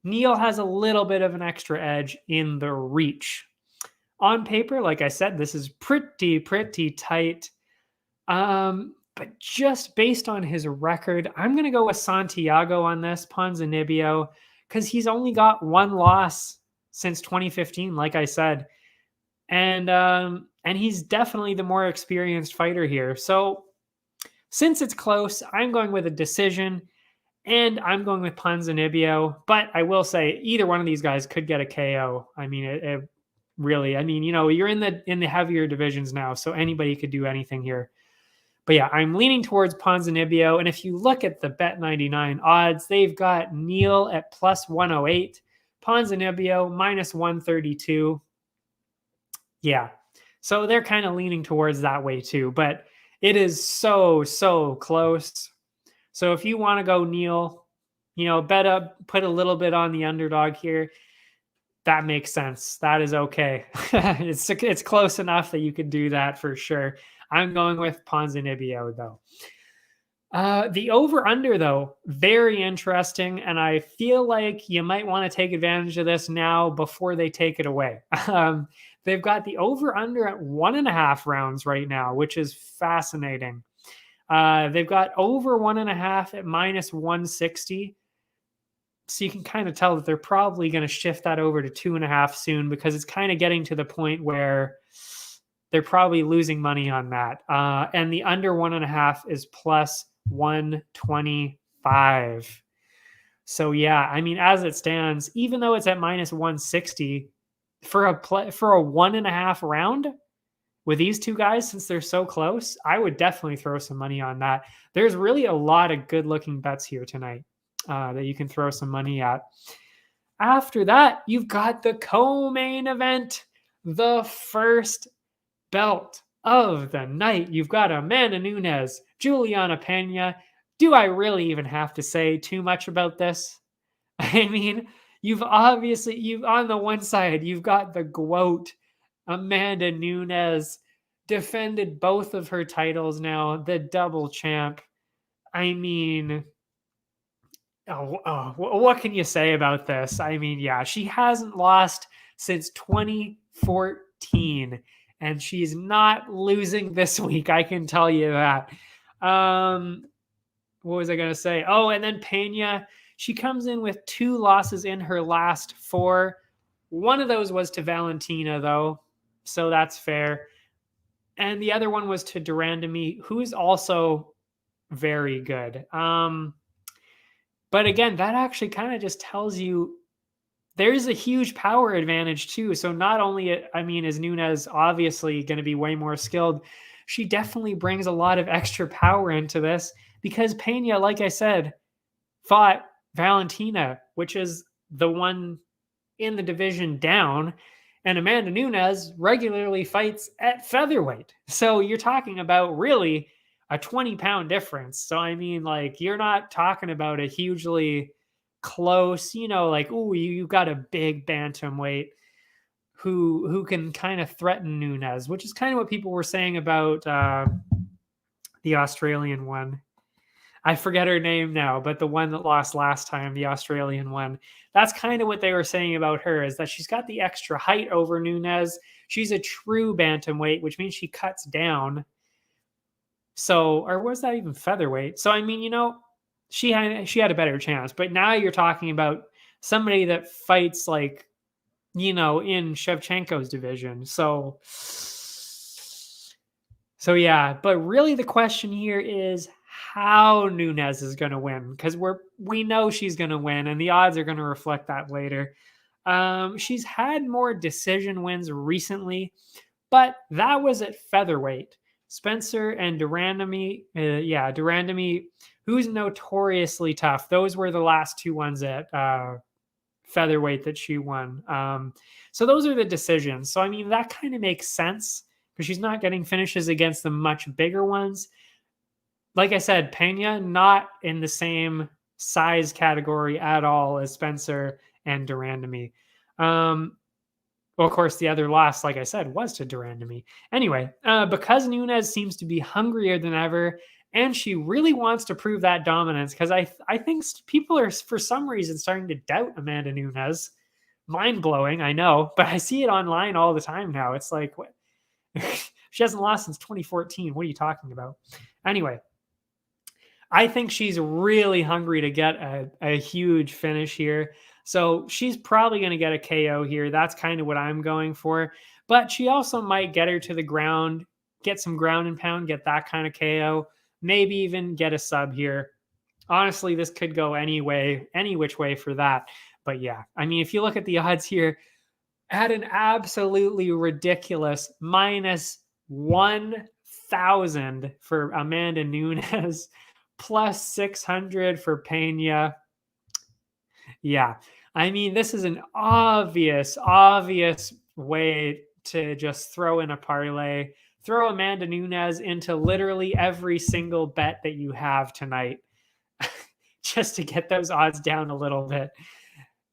Speaker 1: Neal has a little bit of an extra edge in the reach. On paper, like I said, this is pretty tight. But just based on his record, I'm going to go with Santiago on this, Ponzinibbio, because he's only got 1 loss since 2015, like I said. And he's definitely the more experienced fighter here. So since it's close, I'm going with a decision. And I'm going with Ponzinibbio, but I will say either one of these guys could get a KO. I mean, it really, I mean, you're in the heavier divisions now, so anybody could do anything here. But yeah, I'm leaning towards Ponzinibbio. And if you look at the Bet99 odds, they've got Neal at plus 108, Ponzinibbio minus 132. Yeah. So they're kind of leaning towards that way too. But it is so close. So if you want to go Neal, bet up, put a little bit on the underdog here. That makes sense. That is okay. It's close enough that you could do that for sure. I'm going with Ponzinibbio though. The over-under though, very interesting, and I feel like you might want to take advantage of this now before they take it away. They've got the over-under at 1.5 rounds right now, which is fascinating. They've got over 1.5 at minus 160. So you can kind of tell that they're probably going to shift that over to 2.5 soon, because it's kind of getting to the point where they're probably losing money on that. And the under 1.5 is plus 125. So yeah, I mean, as it stands, even though it's at minus 160 for a 1.5 round with these two guys, since they're so close, I would definitely throw some money on that. There's really a lot of good looking bets here tonight that you can throw some money at. After that, you've got the co-main event, the first belt of the night. You've got Amanda Nunes, Juliana Pena. Do I really even have to say too much about this? I mean, you've on the one side, you've got the GOAT, Amanda Nunes, defended both of her titles now, the double champ. I mean, what can you say about this? I mean, yeah, she hasn't lost since 2014, and she's not losing this week. I can tell you that. What was I going to say? Oh, and then Pena, she comes in with 2 losses in her last 4. One of those was to Valentina, though, so that's fair. And the other one was to Durandamy, who is also very good. But again, that actually kind of just tells you there's a huge power advantage too. So not only, I mean, is Nunes obviously going to be way more skilled, she definitely brings a lot of extra power into this, because Pena, like I said, fought Valentina, which is the one in the division down, and Amanda Nunes regularly fights at featherweight. So you're talking about really a 20-pound difference. So, I mean, like, you're not talking about a hugely close, like, ooh, you got a big bantamweight who can kind of threaten Nunes, which is kind of what people were saying about the Australian one. I forget her name now, but the one that lost last time, the Australian one, that's kind of what they were saying about her, is that she's got the extra height over Nunes. She's a true bantamweight, which means she cuts down. So, or was that even featherweight? So, I mean, she had a better chance. But now you're talking about somebody that fights like, in Shevchenko's division. So yeah. But really, the question here is how Nunes is going to win, because we know she's going to win, and the odds are going to reflect that later. She's had more decision wins recently, but that was at featherweight. Spencer and Durandamy, Durandamy, who's notoriously tough. Those were the last 2 ones at featherweight that she won. So those are the decisions. So, I mean, that kind of makes sense, because she's not getting finishes against the much bigger ones. Like I said, Pena, not in the same size category at all as Spencer and Durandamy. Well, of course, the other loss, like I said, was to Durandamy. Anyway, because Nunes seems to be hungrier than ever, and she really wants to prove that dominance, because I think people are, for some reason, starting to doubt Amanda Nunes. Mind-blowing, I know, but I see it online all the time now. It's like, what? She hasn't lost since 2014. What are you talking about? Anyway, I think she's really hungry to get a huge finish here. So she's probably going to get a KO here. That's kind of what I'm going for. But she also might get her to the ground, get some ground and pound, get that kind of KO, maybe even get a sub here. honestly, this could go any way, any which way for that. But yeah, I mean, if you look at the odds here, at an absolutely ridiculous minus 1,000 for Amanda Nunes, plus 600 for Pena. Yeah, I mean, this is an obvious way to just throw in a parlay. Throw Amanda Nunes into literally every single bet that you have tonight just to get those odds down a little bit.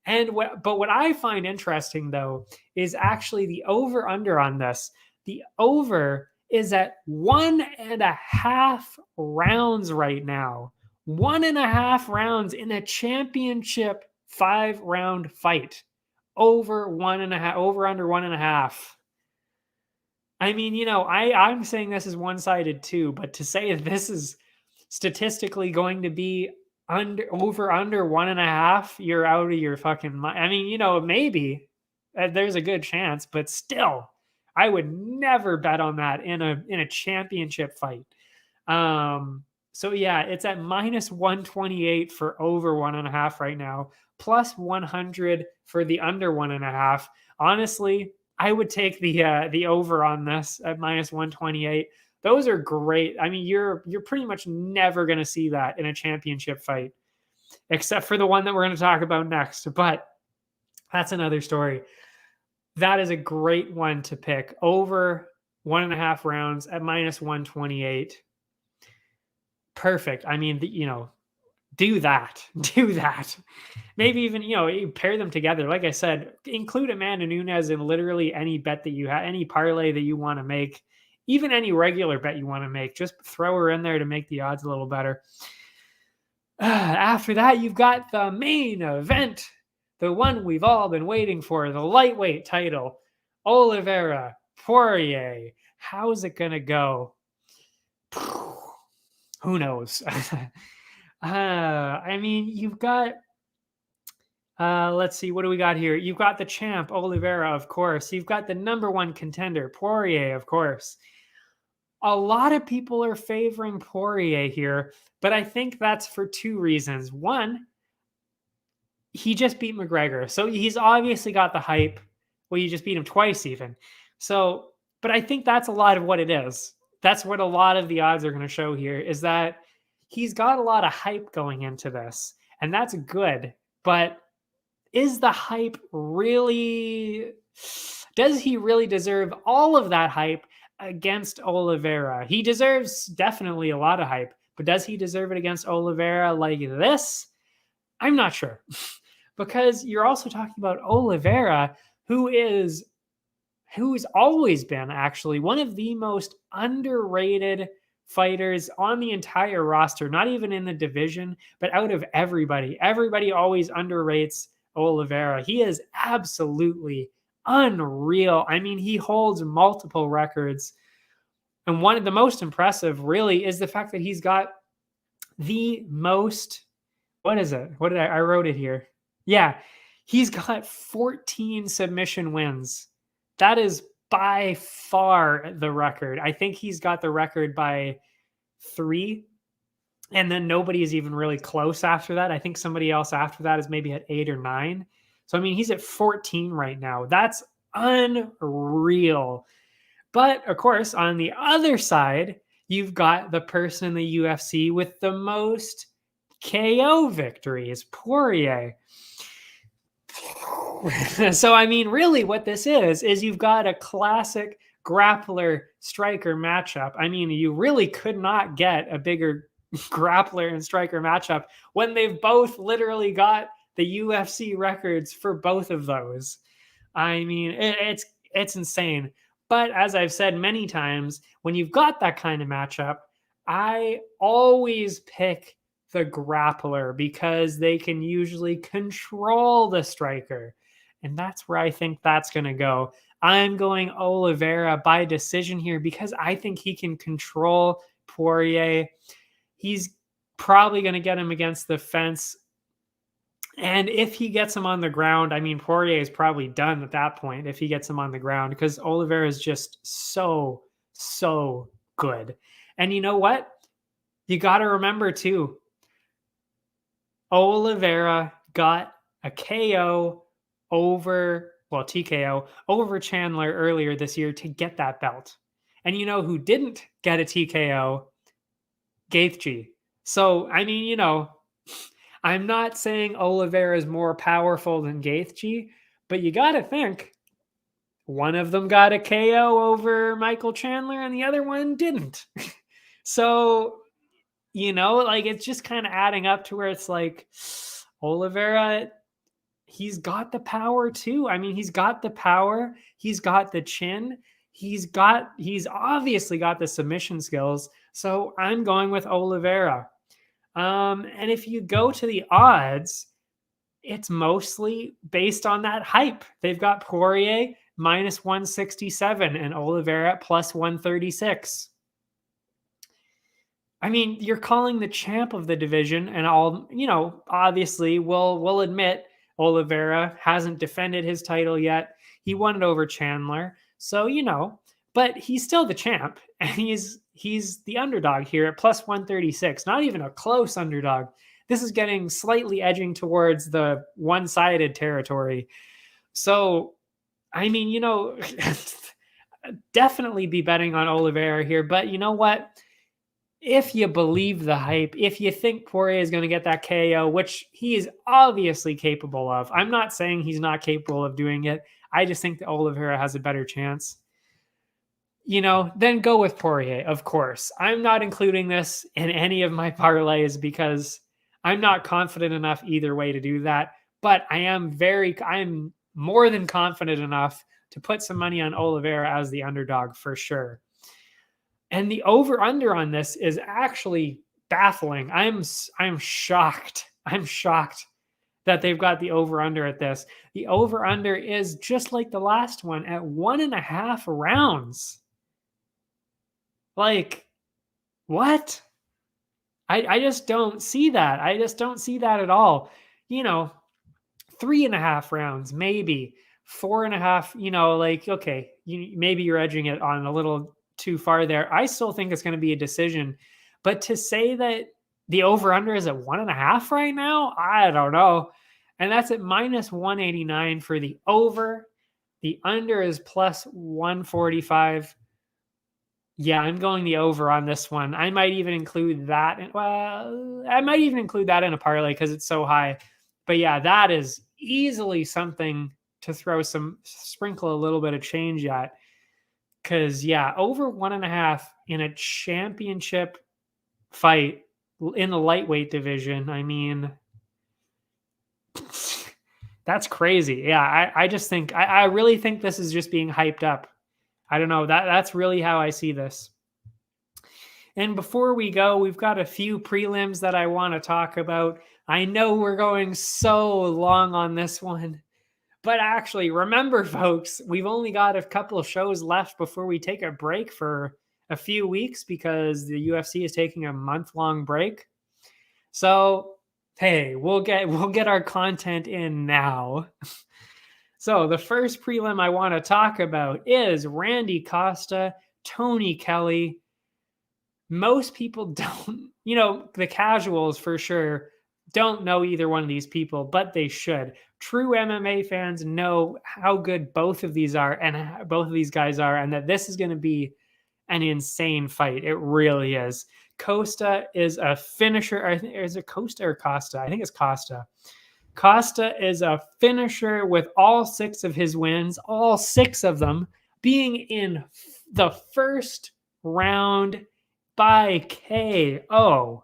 Speaker 1: But what I find interesting though is actually the over under on this. The over is at 1.5 rounds right now. 1.5 rounds in a championship 5-round fight. Over 1.5, over under 1.5. I mean, I'm saying this is one-sided too, but to say this is statistically going to be under 1.5, you're out of your fucking mind. I mean, maybe there's a good chance, but still, I would never bet on that in a championship fight. So yeah, it's at minus 128 for over 1.5 right now, plus 100 for the under 1.5. Honestly, I would take the over on this at minus 128. Those are great. I mean, you're pretty much never going to see that in a championship fight, except for the one that we're going to talk about next. But that's another story. That is a great one to pick. Over 1.5 rounds at minus 128. Perfect. I mean, do that. Do that. Maybe even, you pair them together. Like I said, include Amanda Nunes in literally any bet that you have, any parlay that you want to make, even any regular bet you want to make. Just throw her in there to make the odds a little better. After that, you've got the main event, the one we've all been waiting for, the lightweight title. Oliveira, Poirier. How's it going to go? Who knows? I mean, you've got, let's see, what do we got here? You've got the champ, Oliveira, of course. You've got the number one contender, Poirier, of course. A lot of people are favoring Poirier here, but I think that's for two reasons. One, he just beat McGregor, so he's obviously got the hype. Well, you just beat him twice even. So, but I think that's a lot of what it is. That's what a lot of the odds are going to show here, is that he's got a lot of hype going into this, and that's good. But is the hype really, does he really deserve all of that hype against Oliveira? He deserves definitely a lot of hype, but does he deserve it against Oliveira like this? I'm not sure. Because you're also talking about Oliveira, who's always been actually one of the most underrated fighters on the entire roster, not even in the division, but out of everybody. Everybody always underrates Oliveira. He is absolutely unreal. I mean, he holds multiple records. And one of the most impressive really is the fact that he's got the most, what is it? What did I wrote it here. Yeah, he's got 14 submission wins. That is by far the record. I think he's got the record by 3. And then nobody is even really close after that. I think somebody else after that is maybe at 8 or 9. So, I mean, he's at 14 right now. That's unreal. But, of course, on the other side, you've got the person in the UFC with the most KO victories, Poirier. So, I mean, really what this is you've got a classic grappler striker matchup. I mean, you really could not get a bigger grappler and striker matchup when they've both literally got the UFC records for both of those. I mean, it's insane. But as I've said many times, when you've got that kind of matchup, I always pick the grappler because they can usually control the striker. And that's where I think that's going to go. I'm going Oliveira by decision here because I think he can control Poirier. He's probably going to get him against the fence. And if he gets him on the ground, I mean, Poirier is probably done at that point if he gets him on the ground because Oliveira is just so good. And you know what? You got to remember too, Oliveira got a KO TKO over Chandler earlier this year to get that belt. And you know who didn't get a TKO? Gaethje. So, I mean, I'm not saying Oliveira is more powerful than Gaethje, but you got to think one of them got a KO over Michael Chandler and the other one didn't. So, it's just kind of adding up to where it's like Oliveira, he's got the power too. I mean, he's got the power, he's got the chin, he's obviously got the submission skills. So I'm going with Oliveira. And if you go to the odds, it's mostly based on that hype. They've got Poirier minus 167 and Oliveira at plus 136. I mean, you're calling the champ of the division, and obviously we'll admit Oliveira hasn't defended his title yet. He won it over Chandler. So, but he's still the champ, and he's the underdog here at plus 136. Not even a close underdog. This is getting slightly edging towards the one-sided territory. So, I mean, definitely be betting on Oliveira here. But you know what? If you believe the hype, if you think Poirier is going to get that KO, which he is obviously capable of, I'm not saying he's not capable of doing it. I just think that Oliveira has a better chance. Then go with Poirier, of course. I'm not including this in any of my parlays because I'm not confident enough either way to do that. But I'm more than confident enough to put some money on Oliveira as the underdog for sure. And the over-under on this is actually baffling. I'm shocked. I'm shocked that they've got the over-under at this. The over-under is just like the last one at 1.5 rounds. Like, what? I just don't see that. I just don't see that at all. 3.5 rounds, maybe 4.5, okay, maybe you're edging it on a little too far there. I still think it's going to be a decision, but to say that the over-under is at 1.5 right now, I don't know. And that's at minus 189 for the over. The under is plus 145. Yeah, I'm going the over on this one. I might even include that. I might even include that in a parlay because it's so high. But yeah, that is easily something to sprinkle a little bit of change at. Because, yeah, over 1.5 in a championship fight in the lightweight division, I mean, that's crazy. Yeah, I just think, I really think this is just being hyped up. I don't know. That's really how I see this. And before we go, we've got a few prelims that I want to talk about. I know we're going so long on this one. But actually, remember, folks, we've only got a couple of shows left before we take a break for a few weeks because the UFC is taking a month-long break. So, hey, we'll get our content in now. So the first prelim I want to talk about is Randy Costa, Tony Kelly. Most people don't, the casuals for sure don't know either one of these people, but they should. True MMA fans know how good both of these are and both of these guys are, and that this is going to be an insane fight. It really is. Costa is a finisher. Is it Costa or Costa? I think it's Costa. Costa is a finisher with all 6 of his wins, all 6 of them being in the first round by KO.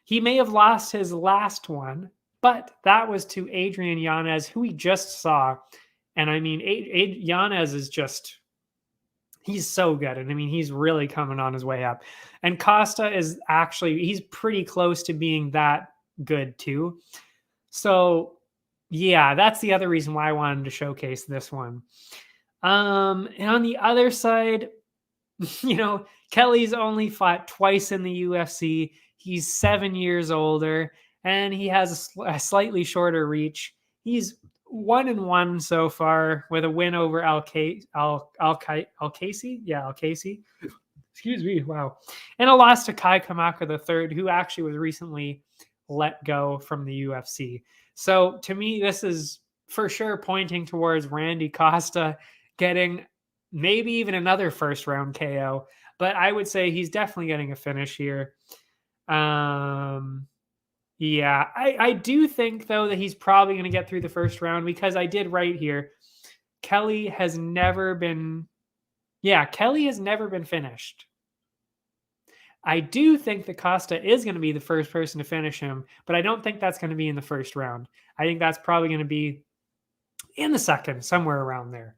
Speaker 1: He may have lost his last one, but that was to Adrian Yanez, who we just saw. And I mean, Yanez is just, he's so good. And I mean, he's really coming on his way up. And Costa is actually, he's pretty close to being that good too. So yeah, that's the other reason why I wanted to showcase this one. And on the other side, Kelly's only fought twice in the UFC. He's 7 years older, and he has a slightly shorter reach. He's 1-1 so far with a win over Al-Casey. Yeah, Al-Casey. Excuse me. Wow. And a loss to Kai Kamaka III, who actually was recently let go from the UFC. So to me, this is for sure pointing towards Randy Costa getting maybe even another first round KO, but I would say he's definitely getting a finish here. Yeah, I do think though that he's probably going to get through the first round, because I did write here, Kelly has never been finished. I do think that Costa is going to be the first person to finish him, but I don't think that's going to be in the first round. I think that's probably going to be in the second, somewhere around there.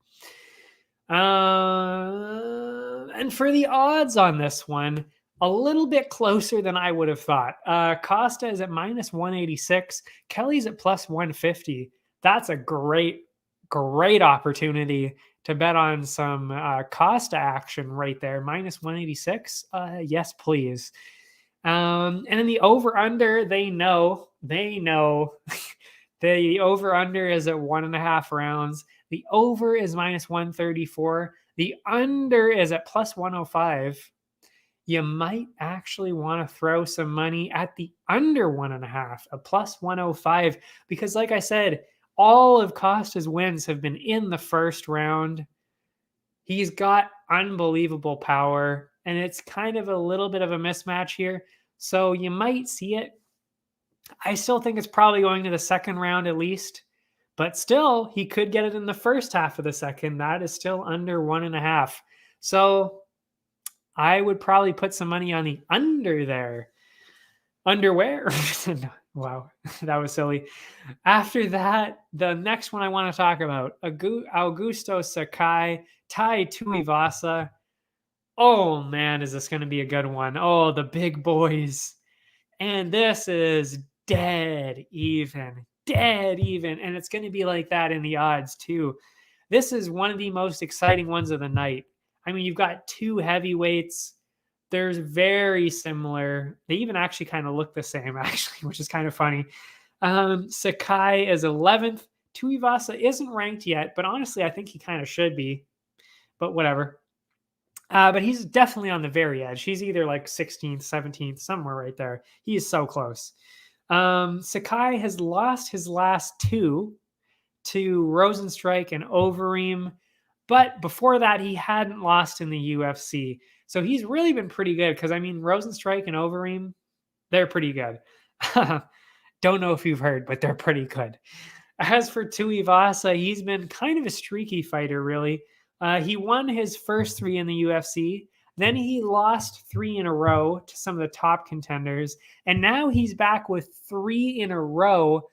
Speaker 1: And for the odds on this one, a little bit closer than I would have thought. Costa is at minus 186. Kelly's at plus 150. That's a great opportunity to bet on some Costa action right there. Minus 186. Yes, please. And in the over-under, they know the over-under is at 1.5 rounds. The over is minus 134. The under is at plus 105. You might actually want to throw some money at the under 1.5, a plus 105, because like I said, all of Costa's wins have been in the first round. He's got unbelievable power, and it's kind of a little bit of a mismatch here. So you might see it. I still think it's probably going to the second round at least, but still, he could get it in the first half of the second. That is still under 1.5. So I would probably put some money on the under there. Underwear? Wow, that was silly. After that, the next one I want to talk about, Augusto Sakai, Tai Tuivasa. Oh man, is this going to be a good one? Oh, the big boys. And this is dead even. And it's going to be like that in the odds too. This is one of the most exciting ones of the night. I mean, you've got two heavyweights. They're very similar. They even actually kind of look the same, actually, which is kind of funny. Sakai is 11th. Tuivasa isn't ranked yet, but honestly, I think he kind of should be. But whatever. But he's definitely on the very edge. He's either like 16th, 17th, somewhere right there. He is so close. Sakai has lost his last two to Rosenstrike and Overeem. But before that, he hadn't lost in the UFC. So he's really been pretty good, because, I mean, Rosenstrike and Overeem, they're pretty good. Don't know if you've heard, but they're pretty good. As for Tuivasa, he's been kind of a streaky fighter, really. He won his first 3 in the UFC. Then he lost 3 in a row to some of the top contenders. And now he's back with 3 in a row,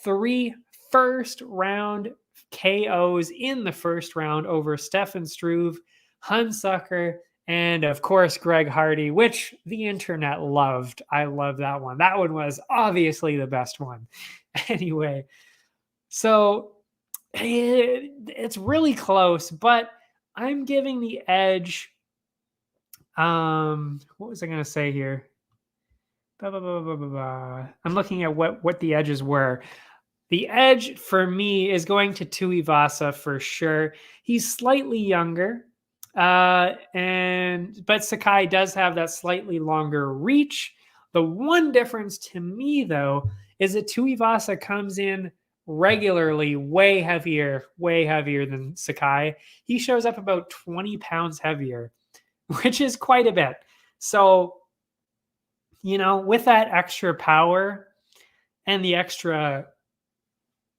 Speaker 1: 3 first-round KOs in the first round over Stefan Struve, Hunsucker, and of course Greg Hardy, which the internet loved. I love that one. That one was obviously the best one. Anyway, so it's really close, but I'm giving the edge. What was I going to say here? I'm looking at what the edges were. The edge for me is going to Tuivasa for sure. He's slightly younger, but Sakai does have that slightly longer reach. The one difference to me, though, is that Tuivasa comes in regularly way heavier than Sakai. He shows up about 20 pounds heavier, which is quite a bit. So, with that extra power and the extra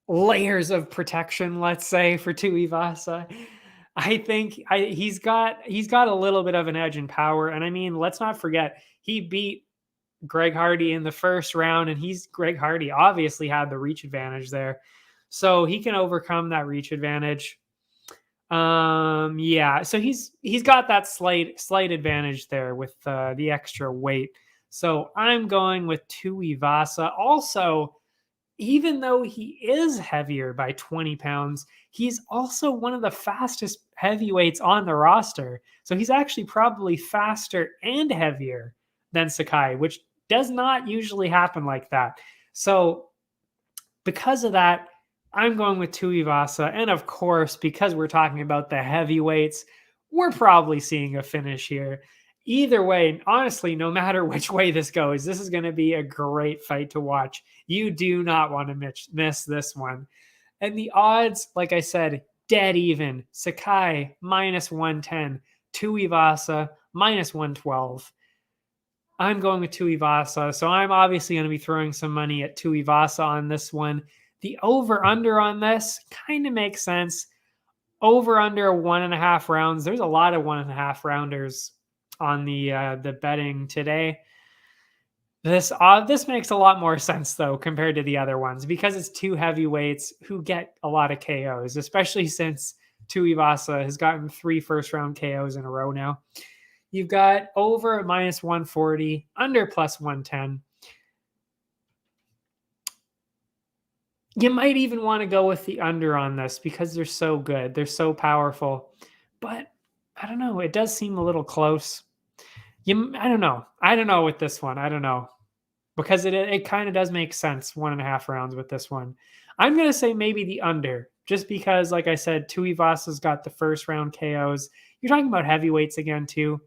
Speaker 1: layers of protection, let's say, for Tuivasa, I think he's got a little bit of an edge in power. And I mean, let's not forget, he beat Greg Hardy in the first round, and Greg Hardy obviously had the reach advantage there, so he can overcome that reach advantage. So he's got that slight advantage there with the extra weight. So I'm going with Tuivasa. Also, even though he is heavier by 20 pounds, he's also one of the fastest heavyweights on the roster. So he's actually probably faster and heavier than Sakai, which does not usually happen like that. So because of that, I'm going with Tuivasa. And of course, because we're talking about the heavyweights, we're probably seeing a finish here. either way, honestly, no matter which way this goes, this is going to be a great fight to watch. You do not want to miss this one. And the odds, like I said, dead even. Sakai -110, Tuivasa -112. I'm going with Tuivasa, so I'm obviously going to be throwing some money at Tuivasa on this one. The over-under on this kind of makes sense. Over-under 1.5 rounds. There's a lot of 1.5 rounders on the betting today. This makes a lot more sense, though, compared to the other ones, because it's two heavyweights who get a lot of KOs, especially since Tuivasa has gotten 3 first-round KOs in a row now. You've got over at -140, under +110. You might even want to go with the under on this because they're so good. They're so powerful. But I don't know. It does seem a little close. I don't know. I don't know with this one. I don't know. Because it kind of does make sense, 1.5 rounds with this one. I'm going to say maybe the under, just because, like I said, Tuivasa's got the first round KOs. You're talking about heavyweights again, too.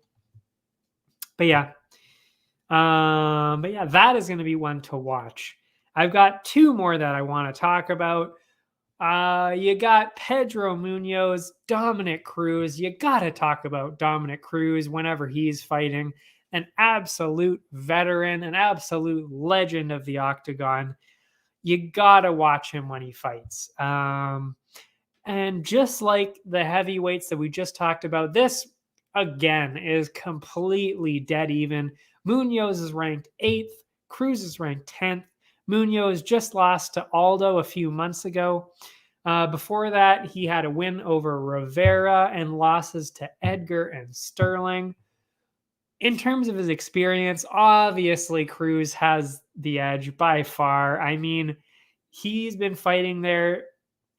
Speaker 1: But yeah, that is going to be one to watch. I've got 2 more that I want to talk about. You got Pedro Munoz, Dominic Cruz. You got to talk about Dominic Cruz whenever he's fighting. An absolute veteran, an absolute legend of the octagon. You got to watch him when he fights. And just like the heavyweights that we just talked about, this again is completely dead even. Munoz is ranked 8th. Cruz is ranked 10th. Munoz just lost to Aldo a few months ago. Before that, he had a win over Rivera and losses to Edgar and Sterling. In terms of his experience, obviously Cruz has the edge by far. I mean, he's been fighting there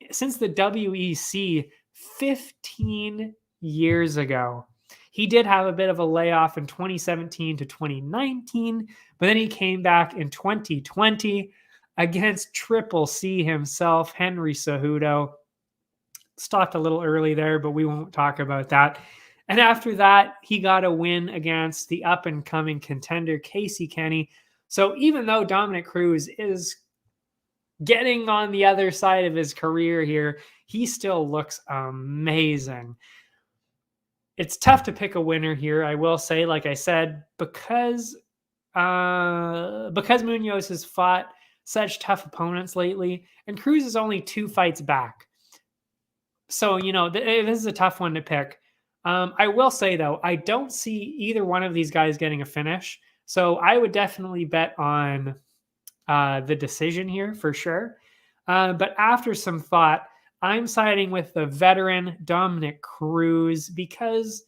Speaker 1: since the WEC 15 years ago. He did have a bit of a layoff in 2017 to 2019, but then he came back in 2020 against Triple C himself, Henry Cejudo. Stopped a little early there, but we won't talk about that. And after that, he got a win against the up-and-coming contender, Casey Kenny. So even though Dominic Cruz is getting on the other side of his career here, he still looks amazing. It's tough to pick a winner here, I will say, like I said, because Munoz has fought such tough opponents lately, and Cruz is only 2 fights back. So, this is a tough one to pick. I will say, though, I don't see either one of these guys getting a finish. So I would definitely bet on the decision here for sure. But after some thought, I'm siding with the veteran Dominic Cruz because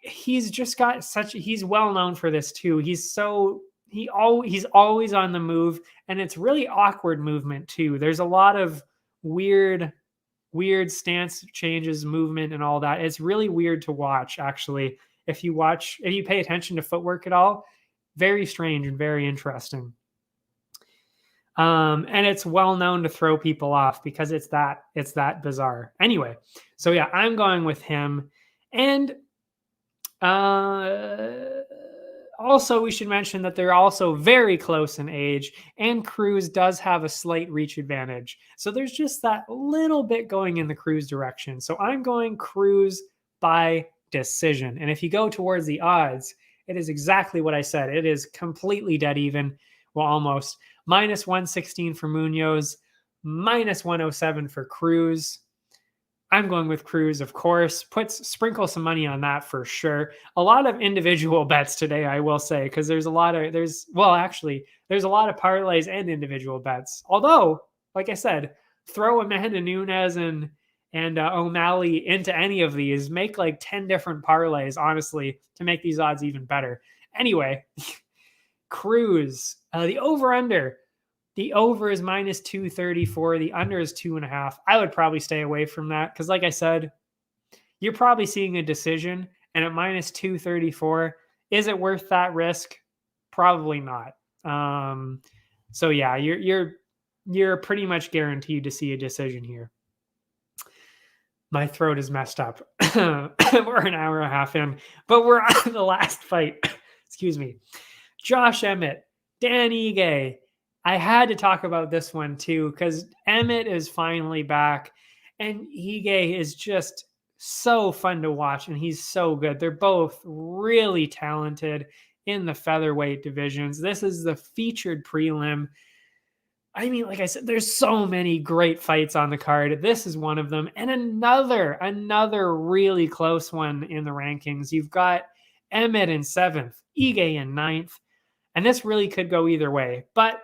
Speaker 1: he's just got he's well known for this too. He's always on the move, and it's really awkward movement too. There's a lot of weird stance changes, movement, and all that. It's really weird to watch, actually. If you pay attention to footwork at all, very strange and very interesting. And it's well known to throw people off because it's that bizarre. Anyway, so yeah, I'm going with him. And also, we should mention that they're also very close in age, and Cruz does have a slight reach advantage. So there's just that little bit going in the Cruz direction. So I'm going Cruz by decision. And if you go towards the odds, it is exactly what I said. It is completely dead even. Well, almost. -116 for Munoz, -107 for Cruz. I'm going with Cruz, of course. Sprinkle some money on that for sure. A lot of individual bets today, I will say, because there's a lot of parlays and individual bets. Although, like I said, throw Amanda Nunes and O'Malley into any of these. Make like 10 different parlays, honestly, to make these odds even better. Anyway, Cruz, the over-under. The over is -234. The under is 2.5. I would probably stay away from that because, like I said, you're probably seeing a decision, and at -234, is it worth that risk? Probably not. So yeah, you're pretty much guaranteed to see a decision here. My throat is messed up. We're an hour and a half in, but we're on the last fight. Excuse me. Josh Emmett, Dan Ige. I had to talk about this one too, because Emmett is finally back, and Ige is just so fun to watch, and he's so good. They're both really talented in the featherweight divisions. This is the featured prelim. I mean, like I said, there's so many great fights on the card. This is one of them. And another really close one in the rankings. You've got Emmett in 7th, Ige in 9th. And this really could go either way. But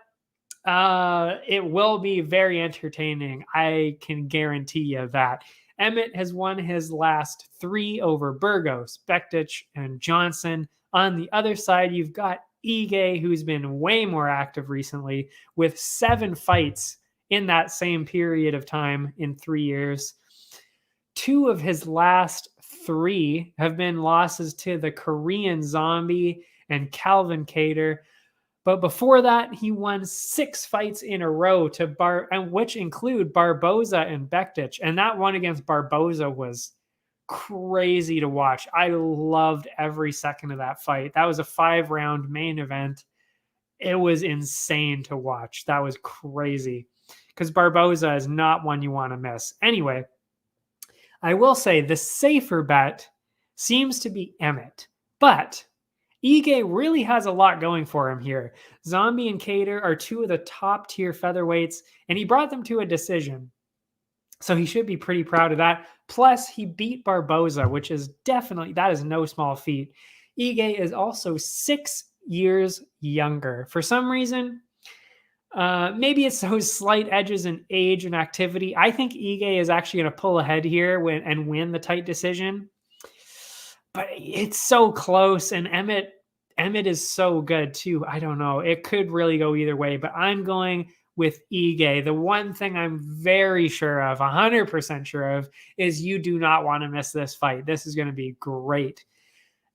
Speaker 1: it will be very entertaining. I can guarantee you that. Emmett has won his last 3 over Burgos, Bektic, and Johnson. On the other side, you've got Ige, who's been way more active recently, with 7 fights in that same period of time in 3 years. 2 of his last 3 have been losses to the Korean Zombie and Calvin Kattar. But before that, he won 6 fights in a row which include Barboza and Bektic. And that one against Barboza was crazy to watch. I loved every second of that fight. That was a 5-round main event. It was insane to watch. That was crazy because Barboza is not one you want to miss. Anyway, I will say the safer bet seems to be Emmett, but Ige really has a lot going for him here. Zombie and Kattar are 2 of the top tier featherweights, and he brought them to a decision. So he should be pretty proud of that. Plus, he beat Barboza, which is that is no small feat. Ige is also 6 years younger. For some reason, maybe it's those slight edges in age and activity. I think Ige is actually going to pull ahead here and win the tight decision. But it's so close, and Emmett is so good too. I don't know. It could really go either way, but I'm going with Ige. The one thing I'm very sure of, 100% sure of, is you do not want to miss this fight. This is going to be great.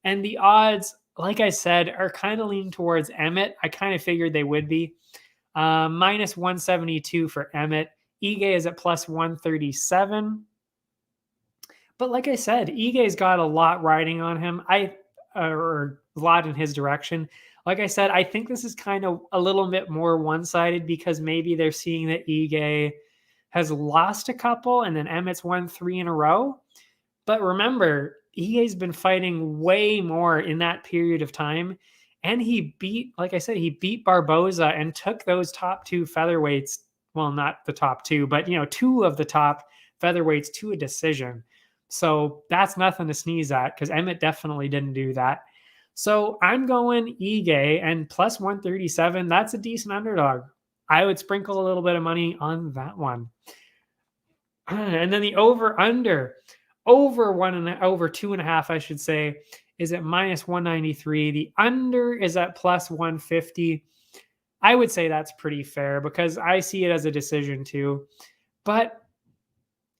Speaker 1: And the odds, like I said, are kind of leaning towards Emmett. I kind of figured they would be. Minus 172 for Emmett. Ige is at plus 137. But like I said, Ige's got a lot riding on him. Or a lot in his direction. Like I said, I think this is kind of a little bit more one-sided because maybe they're seeing that Ige has lost a couple and then Emmett's won 3 in a row. But remember, Ige's been fighting way more in that period of time. And he beat Barboza and took those top 2 featherweights. Well, not the top 2, but 2 of the top featherweights to a decision. So that's nothing to sneeze at because Emmett definitely didn't do that. So I'm going Ige and plus 137. That's a decent underdog. I would sprinkle a little bit of money on that one. And then the over 2.5, I should say, is at minus 193. The under is at plus 150. I would say that's pretty fair because I see it as a decision too. But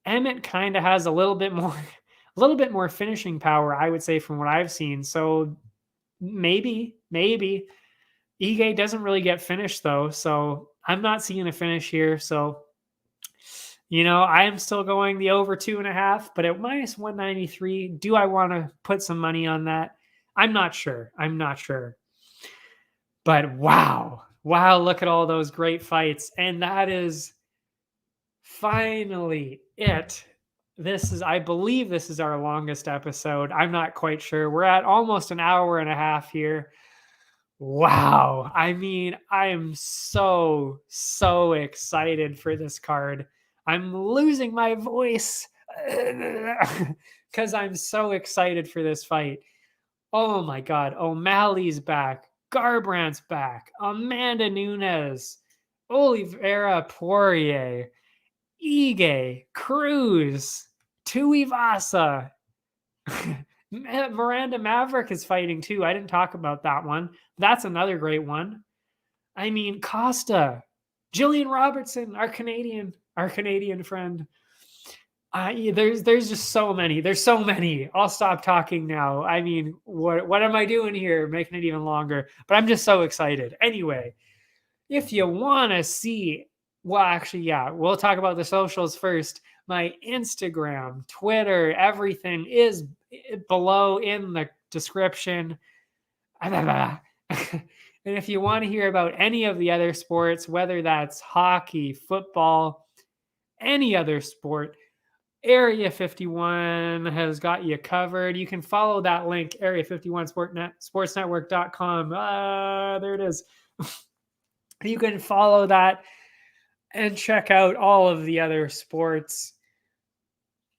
Speaker 1: Emmett kind of has a little bit more finishing power, I would say, from what I've seen. So maybe Ige doesn't really get finished though. So I'm not seeing a finish here. So, I am still going the over 2.5, but at minus 193, do I want to put some money on that? I'm not sure. But wow, look at all those great fights. And that is finally it. I believe this is our longest episode. I'm not quite sure. We're at almost an hour and a half here. Wow. I mean, I am so excited for this card. I'm losing my voice because I'm so excited for this fight. Oh my God. O'Malley's back. Garbrandt's back. Amanda Nunes. Oliveira Poirier. Ige. Cruz. Tuivasa. Miranda Maverick is fighting too. I didn't talk about that one. That's another great one. I mean, Costa. Jillian Robertson, our Canadian friend. There's just so many. There's so many. I'll stop talking now. I mean, what am I doing here? Making it even longer. But I'm just so excited. Anyway, if you want to see Well, actually, yeah, we'll talk about the socials first. My Instagram, Twitter, everything is below in the description. And if you want to hear about any of the other sports, whether that's hockey, football, any other sport, Area 51 has got you covered. You can follow that link, Area 51 sportsnetwork.com. There it is. You can follow that and check out all of the other sports.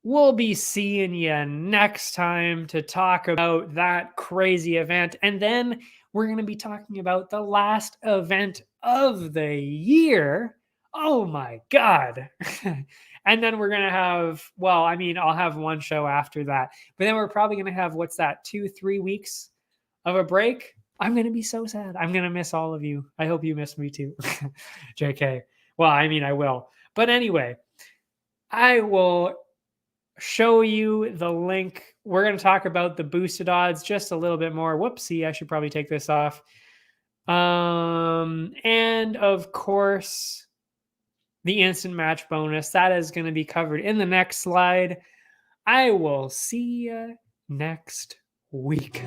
Speaker 1: We'll be seeing you next time to talk about that crazy event. And then we're going to be talking about the last event of the year. Oh my God. And then we're going to have, well, I mean, I'll have one show after that. But then we're probably going to have, what's that, 2-3 weeks of a break? I'm going to be so sad. I'm going to miss all of you. I hope you miss me too. JK. Well, I mean, I will. But anyway, I will show you the link. We're going to talk about the boosted odds just a little bit more. Whoopsie, I should probably take this off. And of course, the instant match bonus. That is going to be covered in the next slide. I will see you next week.